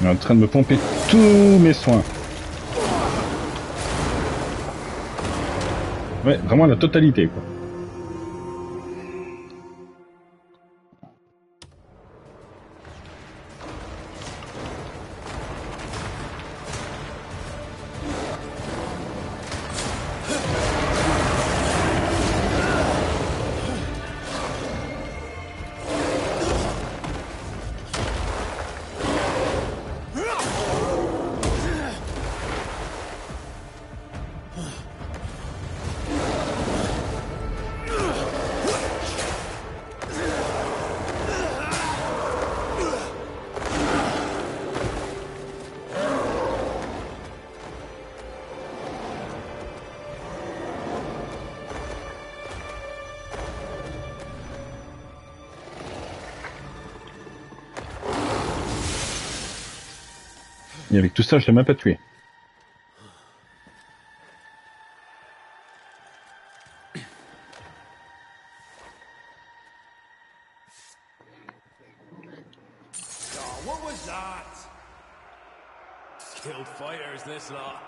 Il est en train de me pomper tous mes soins. Ouais, vraiment la totalité, quoi. Et avec tout ça, je l'ai même pas tué. Oh, what was that? Skilled fighters, this lot.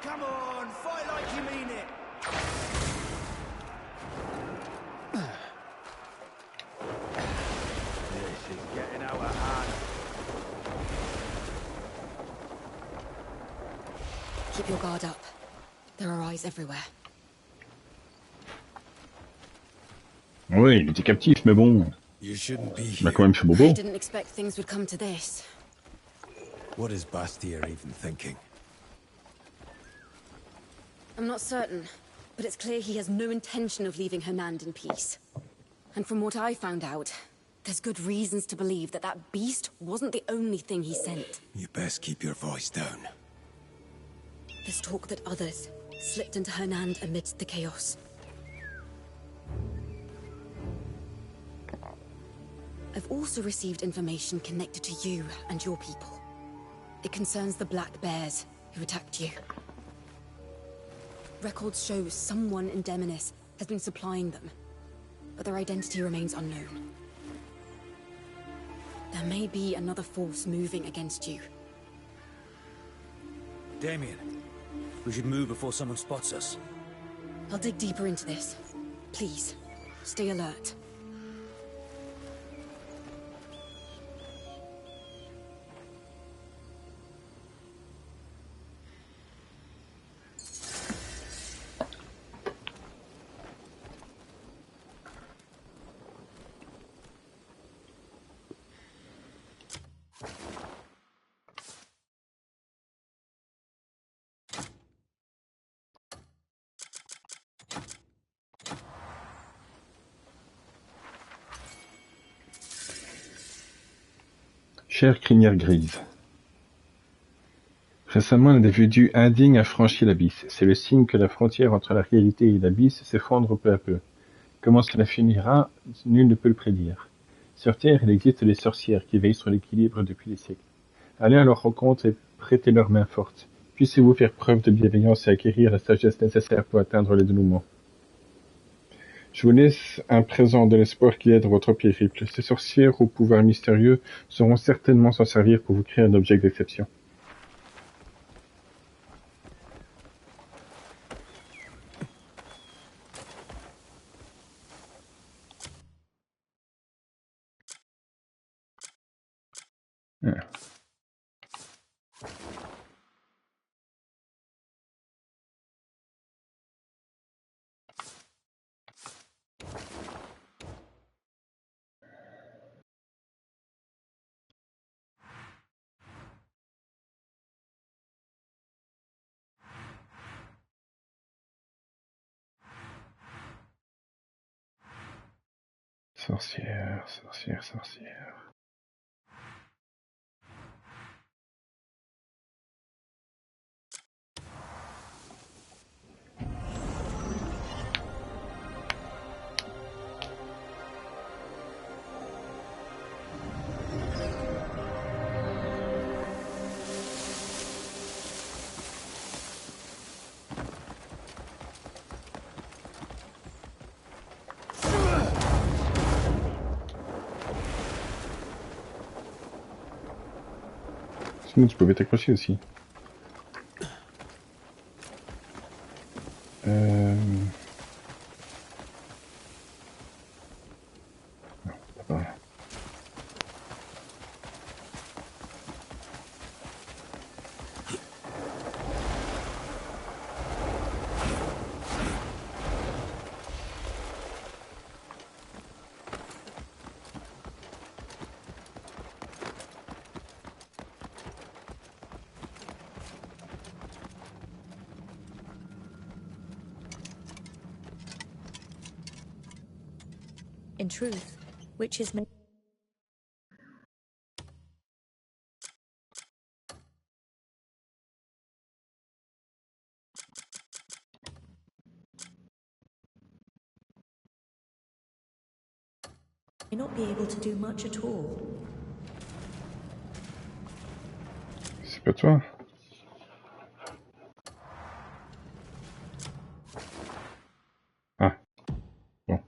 Come on, fight like you mean it. This is getting out of hand. Keep your guard up. There are eyes everywhere. Oui, il était captif, mais bon. You shouldn't be Il m'a quand même fait bobo. I didn't expect things would come to this. What is Bastia even thinking? I'm not certain, but it's clear he has no intention of leaving Hernand in peace. And from what I found out, there's good reasons to believe that that beast wasn't the only thing he sent. You best keep your voice down. There's talk that others slipped into Hernand amidst the chaos. I've also received information connected to you and your people. It concerns the Black Bears who attacked you. Records show someone in Demonis has been supplying them, but their identity remains unknown. There may be another force moving against you. Damien, we should move before someone spots us. I'll dig deeper into this. Please, stay alert. Chère crinière grise. Récemment, un individu indigne a franchi l'abysse. C'est le signe que la frontière entre la réalité et l'abysse s'effondre peu à peu. Comment cela finira, nul ne peut le prédire. Sur Terre, il existe des sorcières qui veillent sur l'équilibre depuis des siècles. Allez à leur rencontre et prêtez leur main forte. Puissez-vous faire preuve de bienveillance et acquérir la sagesse nécessaire pour atteindre le dénouement. Je vous laisse un présent de l'espoir qui aide votre périple. Ces sorcières au pouvoir mystérieux sauront certainement s'en servir pour vous créer un objet d'exception. Sorcière, sorcière, sorcière. Sinon, tu pouvais t'accrocher aussi. Non, pas là. In truth, witches may... may not be able to do much at all. C'est pas toi. Ah. Bon.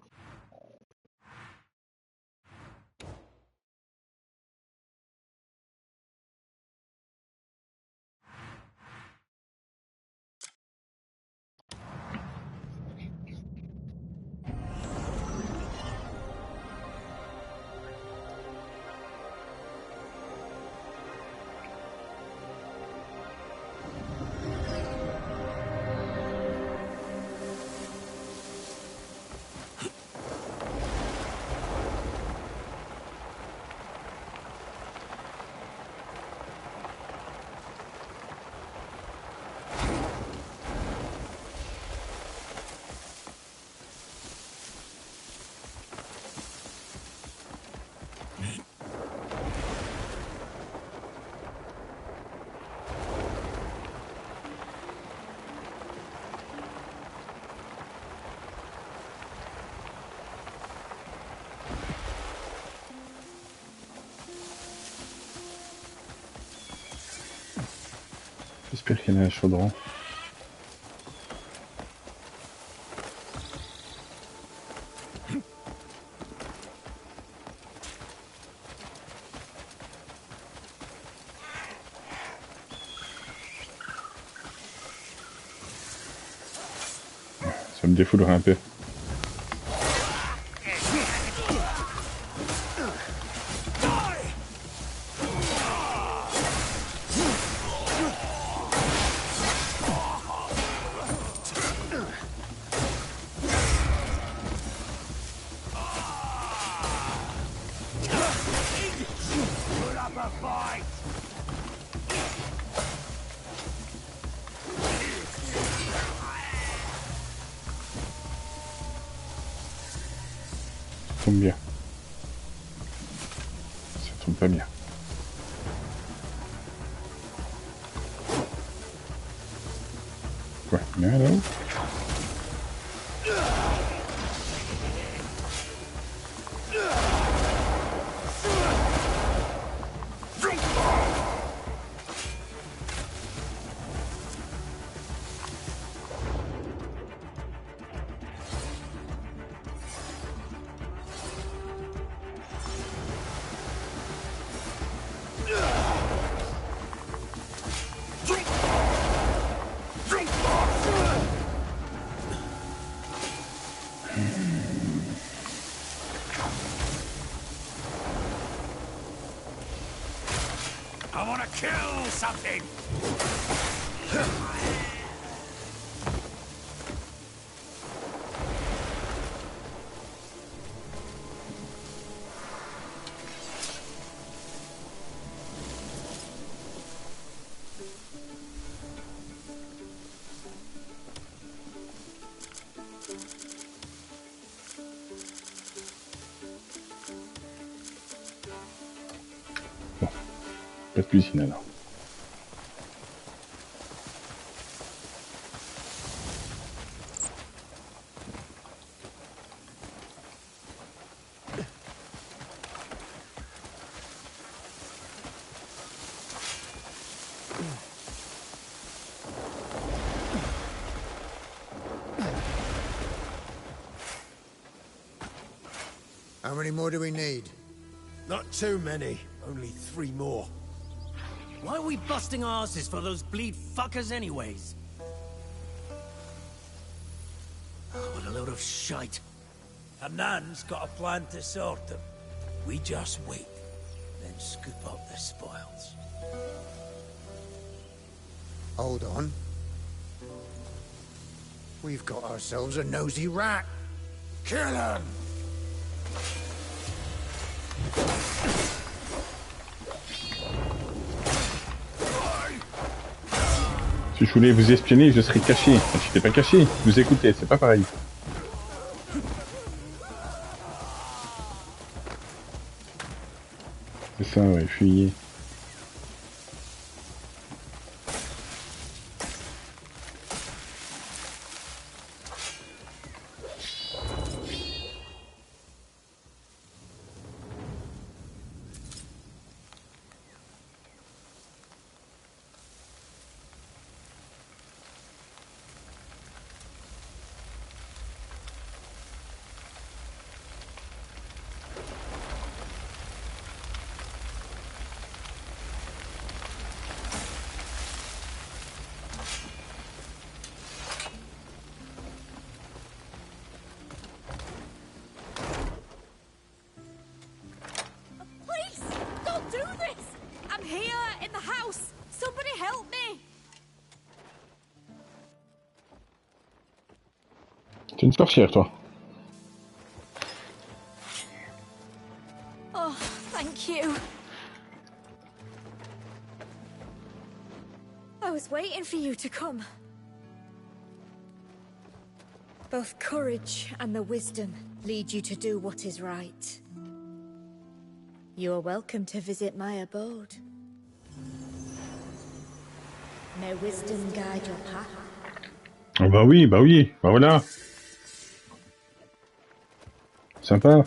J'espère qu'il y en a un chaudron. Ça me défoulerait un peu. Ça tombe bien. Ça tombe pas bien. Quoi, il y en a là-haut ? I want to kill something! Pas de cuisine alors. How many more do we need? Not too many. Only 3 more. Why are we busting asses for those bleed fuckers anyways? Oh, what a load of shite. Hanan's got a plan to sort them. We just wait, then scoop up the spoils. Hold on. We've got ourselves a nosy rat. Kill him! Si je voulais vous espionner, je serais caché. Je n'étais pas caché. Vous écoutez, c'est pas pareil. C'est ça, ouais, fuyez. T'es une sorcière, toi. Oh, thank you. I was waiting for you to come. Both courage and the wisdom lead you to do what is right. You are welcome to visit my abode. May wisdom guide your path. Oh bah oui, bah voilà. Sympa.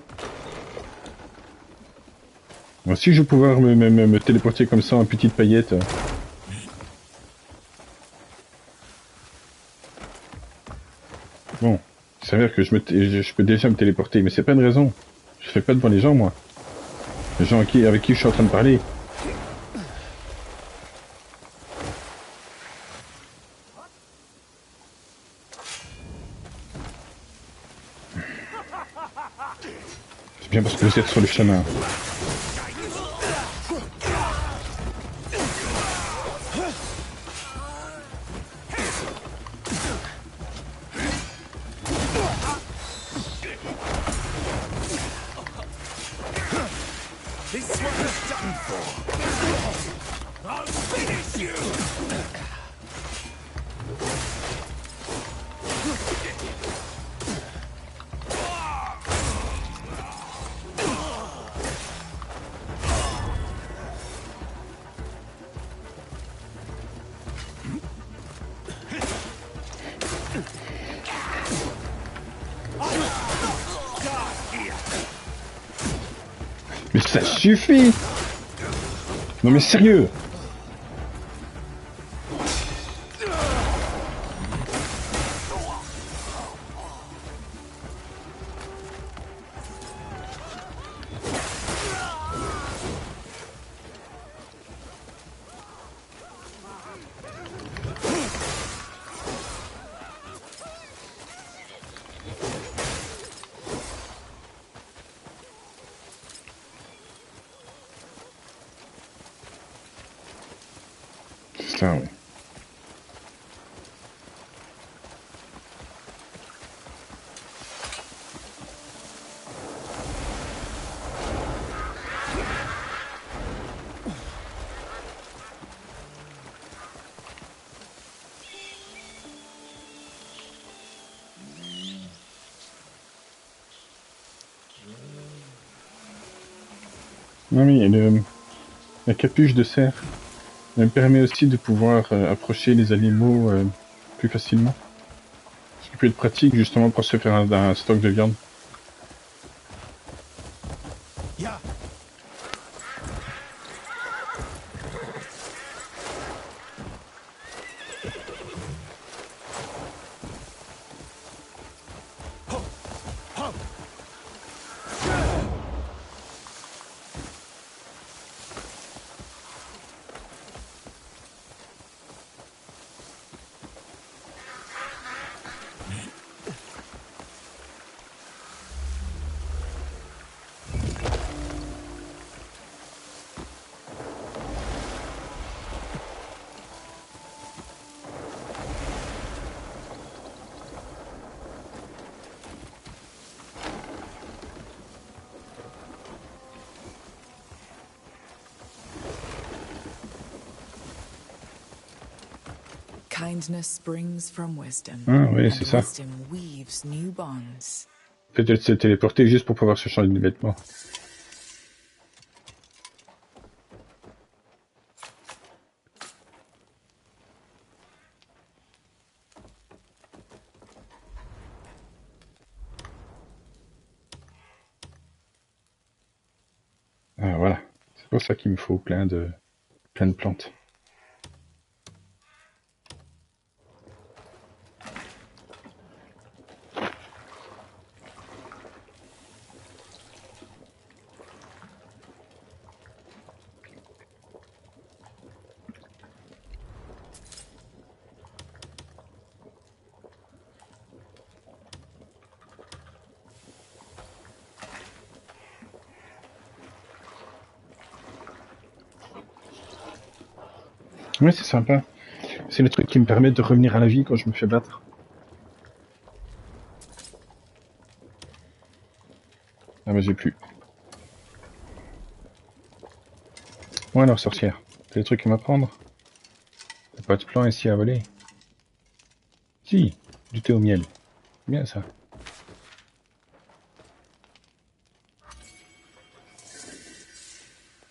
Moi aussi je vais pouvoir me téléporter comme ça en petite paillette. Bon, il s'avère que je peux déjà me téléporter, mais c'est pas une raison. Je fais pas devant les gens, moi. Les gens avec qui je suis en train de parler. C'est bien parce que vous êtes sur le chemin. This one is done for. I'll finish you. Mais ça suffit! Non mais sérieux! Ça, oui. Ah oui, et la capuche de cerf. Elle me permet aussi de pouvoir approcher les animaux plus facilement. Ce qui peut être pratique justement pour se faire un stock de viande. Kindness springs from wisdom. Ah oui, c'est ça. Wisdom weaves new bonds. Peut-être se téléporter juste pour pouvoir se changer de vêtements. Ah voilà, c'est pour ça qu'il me faut plein de plantes. Oui, c'est sympa. C'est le truc qui me permet de revenir à la vie quand je me fais battre. mais j'ai plus. Bon alors, sorcière, t'as des trucs à m'apprendre? T'as pas de plan ici à voler? Si, du thé au miel. Bien ça.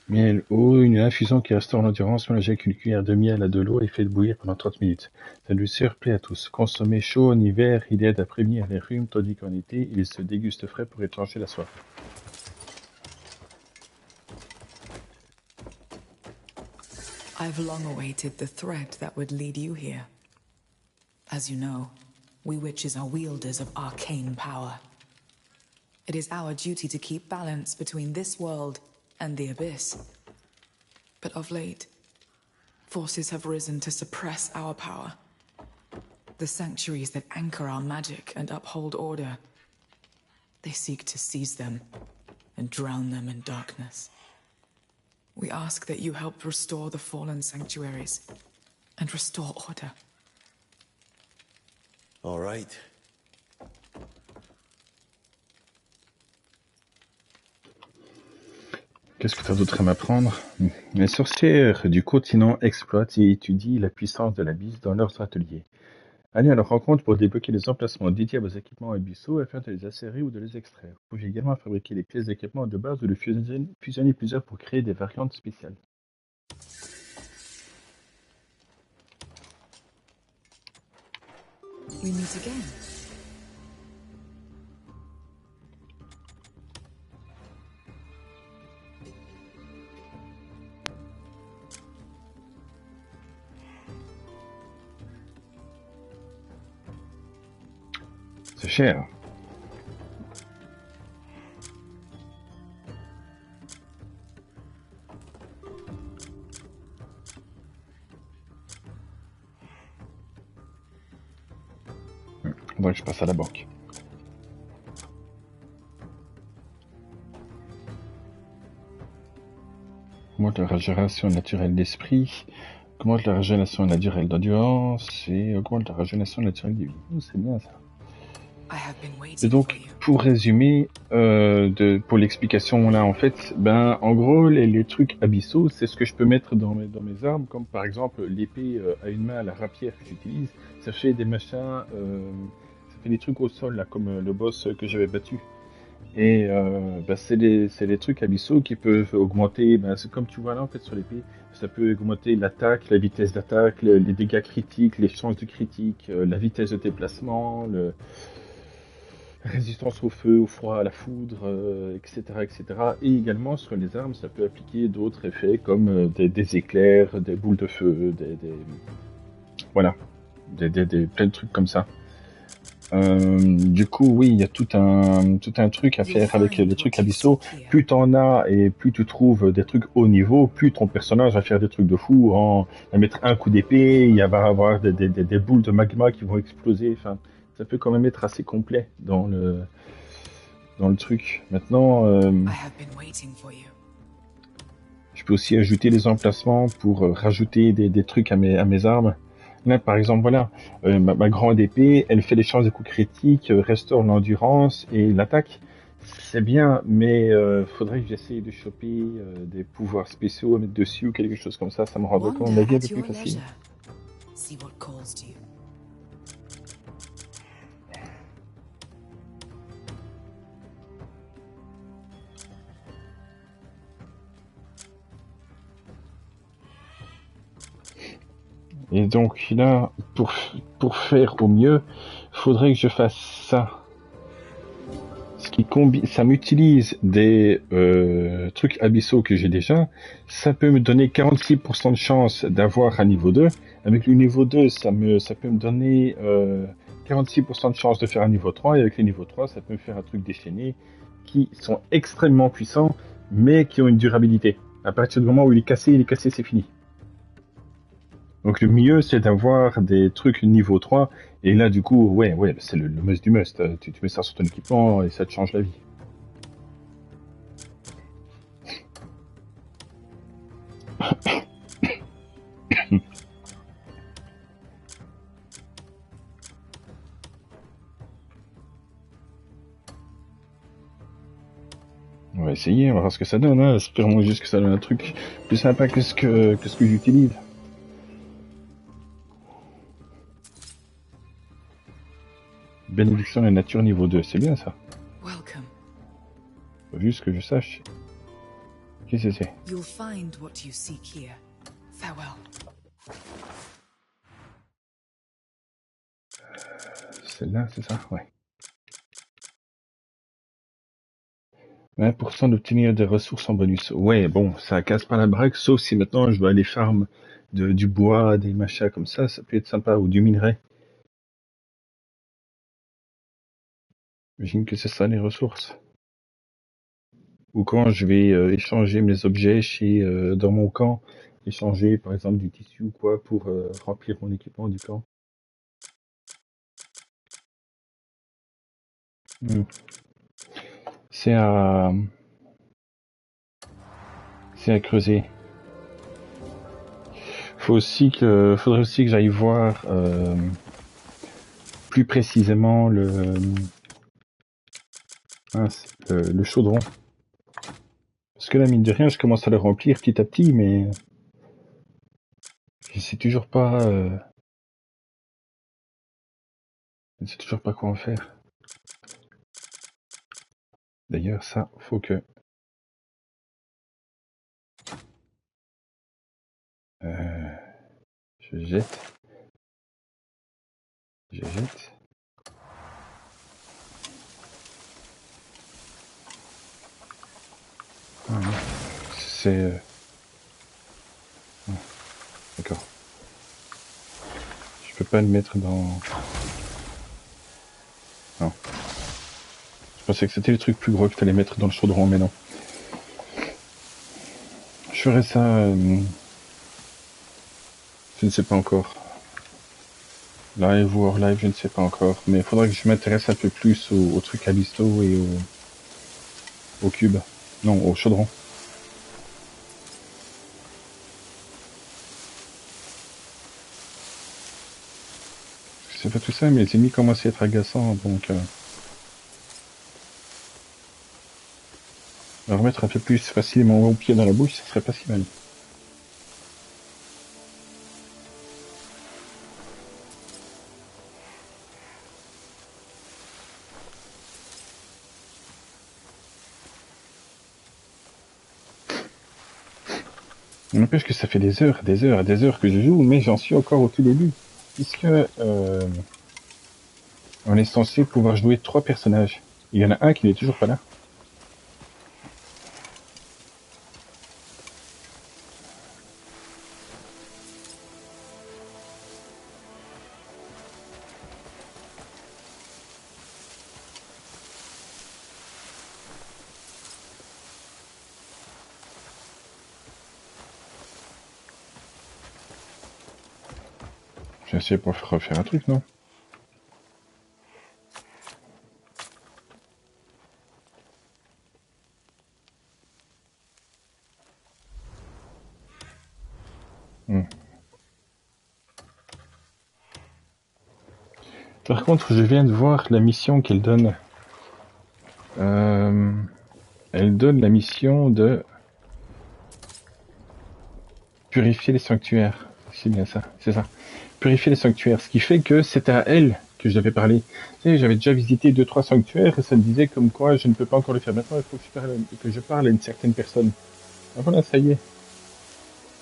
Miel, eau, une infusion qui restaure l'endurance, mélangée avec une cuillère de miel à de l'eau et fait bouillir pendant 30 minutes. Cette douceur plaît à tous. Consommé chaud en hiver, il aide à prévenir les rhumes, tandis qu'en été, il se déguste frais pour étancher la soif. I've long awaited the thread that would lead you here. As you know, we witches are wielders of arcane power. It is our duty to keep balance between this world and the abyss. But of late, forces have risen to suppress our power. The sanctuaries that anchor our magic and uphold order, they seek to seize them and drown them in darkness. We ask that you help restore the fallen sanctuaries and restore order. All right. Qu'est-ce que tu as d'autre à m'apprendre? Les sorcières du continent exploitent et étudient la puissance de l'abysse dans leurs ateliers. Allez à leur rencontre pour débloquer les emplacements dédiés à vos équipements abyssaux afin de les insérer ou de les extraire. Vous pouvez également fabriquer les pièces d'équipement de base ou de fusionner plusieurs pour créer des variantes spéciales. We meet again. C'est cher. Faudrait que je passe à la banque. Augmente la régénération naturelle d'esprit, augmente la régénération naturelle d'endurance et augmente la régénération naturelle de vie. Oh, c'est bien ça. Et donc, pour résumer, pour l'explication là, en fait, ben, en gros, les trucs abyssaux, c'est ce que je peux mettre dans mes armes, comme par exemple l'épée à une main, la rapière que j'utilise, ça fait des machins, ça fait des trucs au sol là, comme le boss que j'avais battu. Et ben, c'est des trucs abyssaux qui peuvent augmenter, ben, c'est comme tu vois là en fait sur l'épée, ça peut augmenter l'attaque, la vitesse d'attaque, les dégâts critiques, les chances de critique, la vitesse de déplacement, la résistance au feu, au froid, à la foudre, etc., etc. Et également sur les armes, ça peut appliquer d'autres effets comme des éclairs, des boules de feu, voilà, plein de trucs comme ça. Du coup, oui, il y a tout un truc à faire avec les trucs abyssaux. Plus t'en as et plus tu trouves des trucs haut niveau, plus ton personnage va faire des trucs de fou, va mettre un coup d'épée, il va avoir des boules de magma qui vont exploser. Enfin, ça peut quand même être assez complet dans le truc. Maintenant, je peux aussi ajouter des emplacements pour rajouter des trucs à mes armes. Là, par exemple, voilà, ma grande épée, elle fait des chances de coups critiques, restaure l'endurance et l'attaque. C'est bien, mais faudrait que j'essaye de choper des pouvoirs spéciaux à mettre dessus ou quelque chose comme ça me rendrait quand même la vie un peu plus facile. Et donc là, pour faire au mieux, faudrait que je fasse ça. Ce qui ça m'utilise des trucs abyssaux que j'ai déjà. Ça peut me donner 46% de chance d'avoir un niveau 2. Avec le niveau 2, ça peut me donner 46% de chance de faire un niveau 3. Et avec le niveau 3, ça peut me faire un truc déchaîné qui sont extrêmement puissants, mais qui ont une durabilité. À partir du moment où il est cassé, c'est fini. Donc le mieux, c'est d'avoir des trucs niveau 3, et là du coup, ouais, c'est le must du must, tu mets ça sur ton équipement et ça te change la vie. essayer, on va voir ce que ça donne. Hein. J'espère juste que ça donne un truc plus sympa que ce que j'utilise. Bénédiction de la nature niveau 2, c'est bien ça. Faut juste que je sache. Qu'est-ce que c'est? You'll find what you seek here. Farewell. Celle-là, c'est ça? Ouais. 20% d'obtenir des ressources en bonus. Ouais, bon, ça casse pas la baraque, sauf si maintenant je dois aller farm du bois, des machins comme ça peut être sympa, ou du minerai. J'imagine que c'est ça les ressources. Ou quand je vais échanger mes objets dans mon camp, échanger par exemple du tissu ou quoi pour remplir mon équipement du camp. C'est à creuser. Faudrait aussi que j'aille voir plus précisément le chaudron. Parce que là, mine de rien, je commence à le remplir petit à petit, mais je sais toujours pas quoi en faire. D'ailleurs, ça, faut que je jette. C'est... D'accord. Je peux pas le mettre dans... Non. Je pensais que c'était le truc plus gros qu'il fallait mettre dans le chaudron, mais non. Je ferai ça... Je ne sais pas encore. Live ou hors live, je ne sais pas encore. Mais il faudrait que je m'intéresse un peu plus au truc à bisto et au cube. Non, au chaudron. C'est pas tout ça, mais les ennemis commencent à être agaçants, donc... leur mettre un peu plus facilement au pied dans la bouche, ça serait pas si mal. N'empêche que ça fait des heures que je joue, mais j'en suis encore au tout début. Puisque on est censé pouvoir jouer 3 personnages. Il y en a un qui n'est toujours pas là. J'ai essayé pour refaire un truc, non? Par contre, je viens de voir la mission qu'elle donne. Elle donne la mission de purifier les sanctuaires. C'est bien ça, c'est ça. Purifier les sanctuaires, ce qui fait que c'est à elle que je devais parler. Tu sais, j'avais déjà visité 2-3 sanctuaires et ça me disait comme quoi je ne peux pas encore le faire. Maintenant, il faut que je parle à une certaine personne. Ah voilà, ça y est.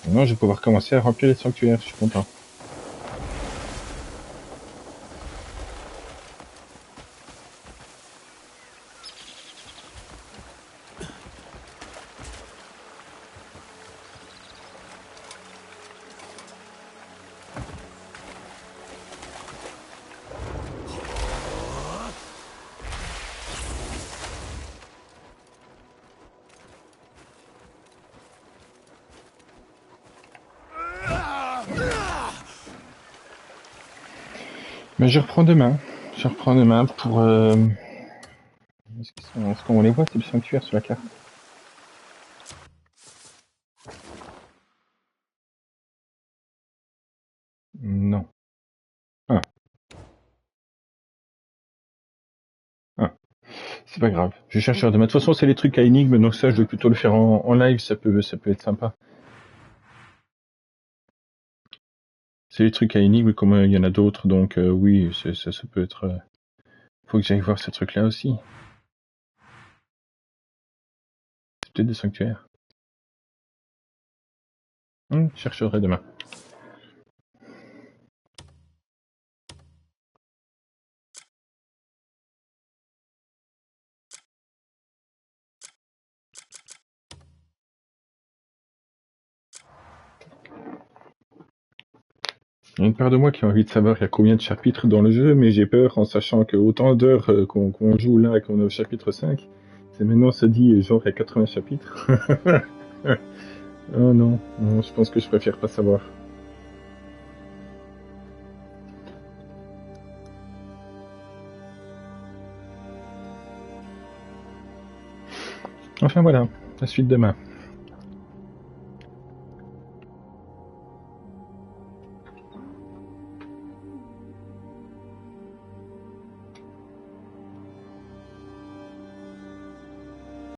Maintenant, je vais pouvoir commencer à remplir les sanctuaires, je suis content. Mais je reprends demain. Pour... Est-ce qu'on les voit, ces sanctuaires sur la carte? Non. C'est pas grave, je chercherai demain. De toute façon, c'est les trucs à énigmes, donc ça, je dois plutôt le faire en live, ça peut être sympa. C'est les trucs à énigmes, comme il y en a d'autres, donc oui, ça peut être... Faut que j'aille voir ce truc-là aussi. C'est peut-être des sanctuaires. Je chercherai demain. Il y a une part de moi qui a envie de savoir il y a combien de chapitres dans le jeu, mais j'ai peur en sachant que autant d'heures qu'on joue là, qu'on est au chapitre 5, c'est maintenant ça dit genre il y a 80 chapitres. Oh non, je pense que je préfère pas savoir. Enfin voilà, la suite demain.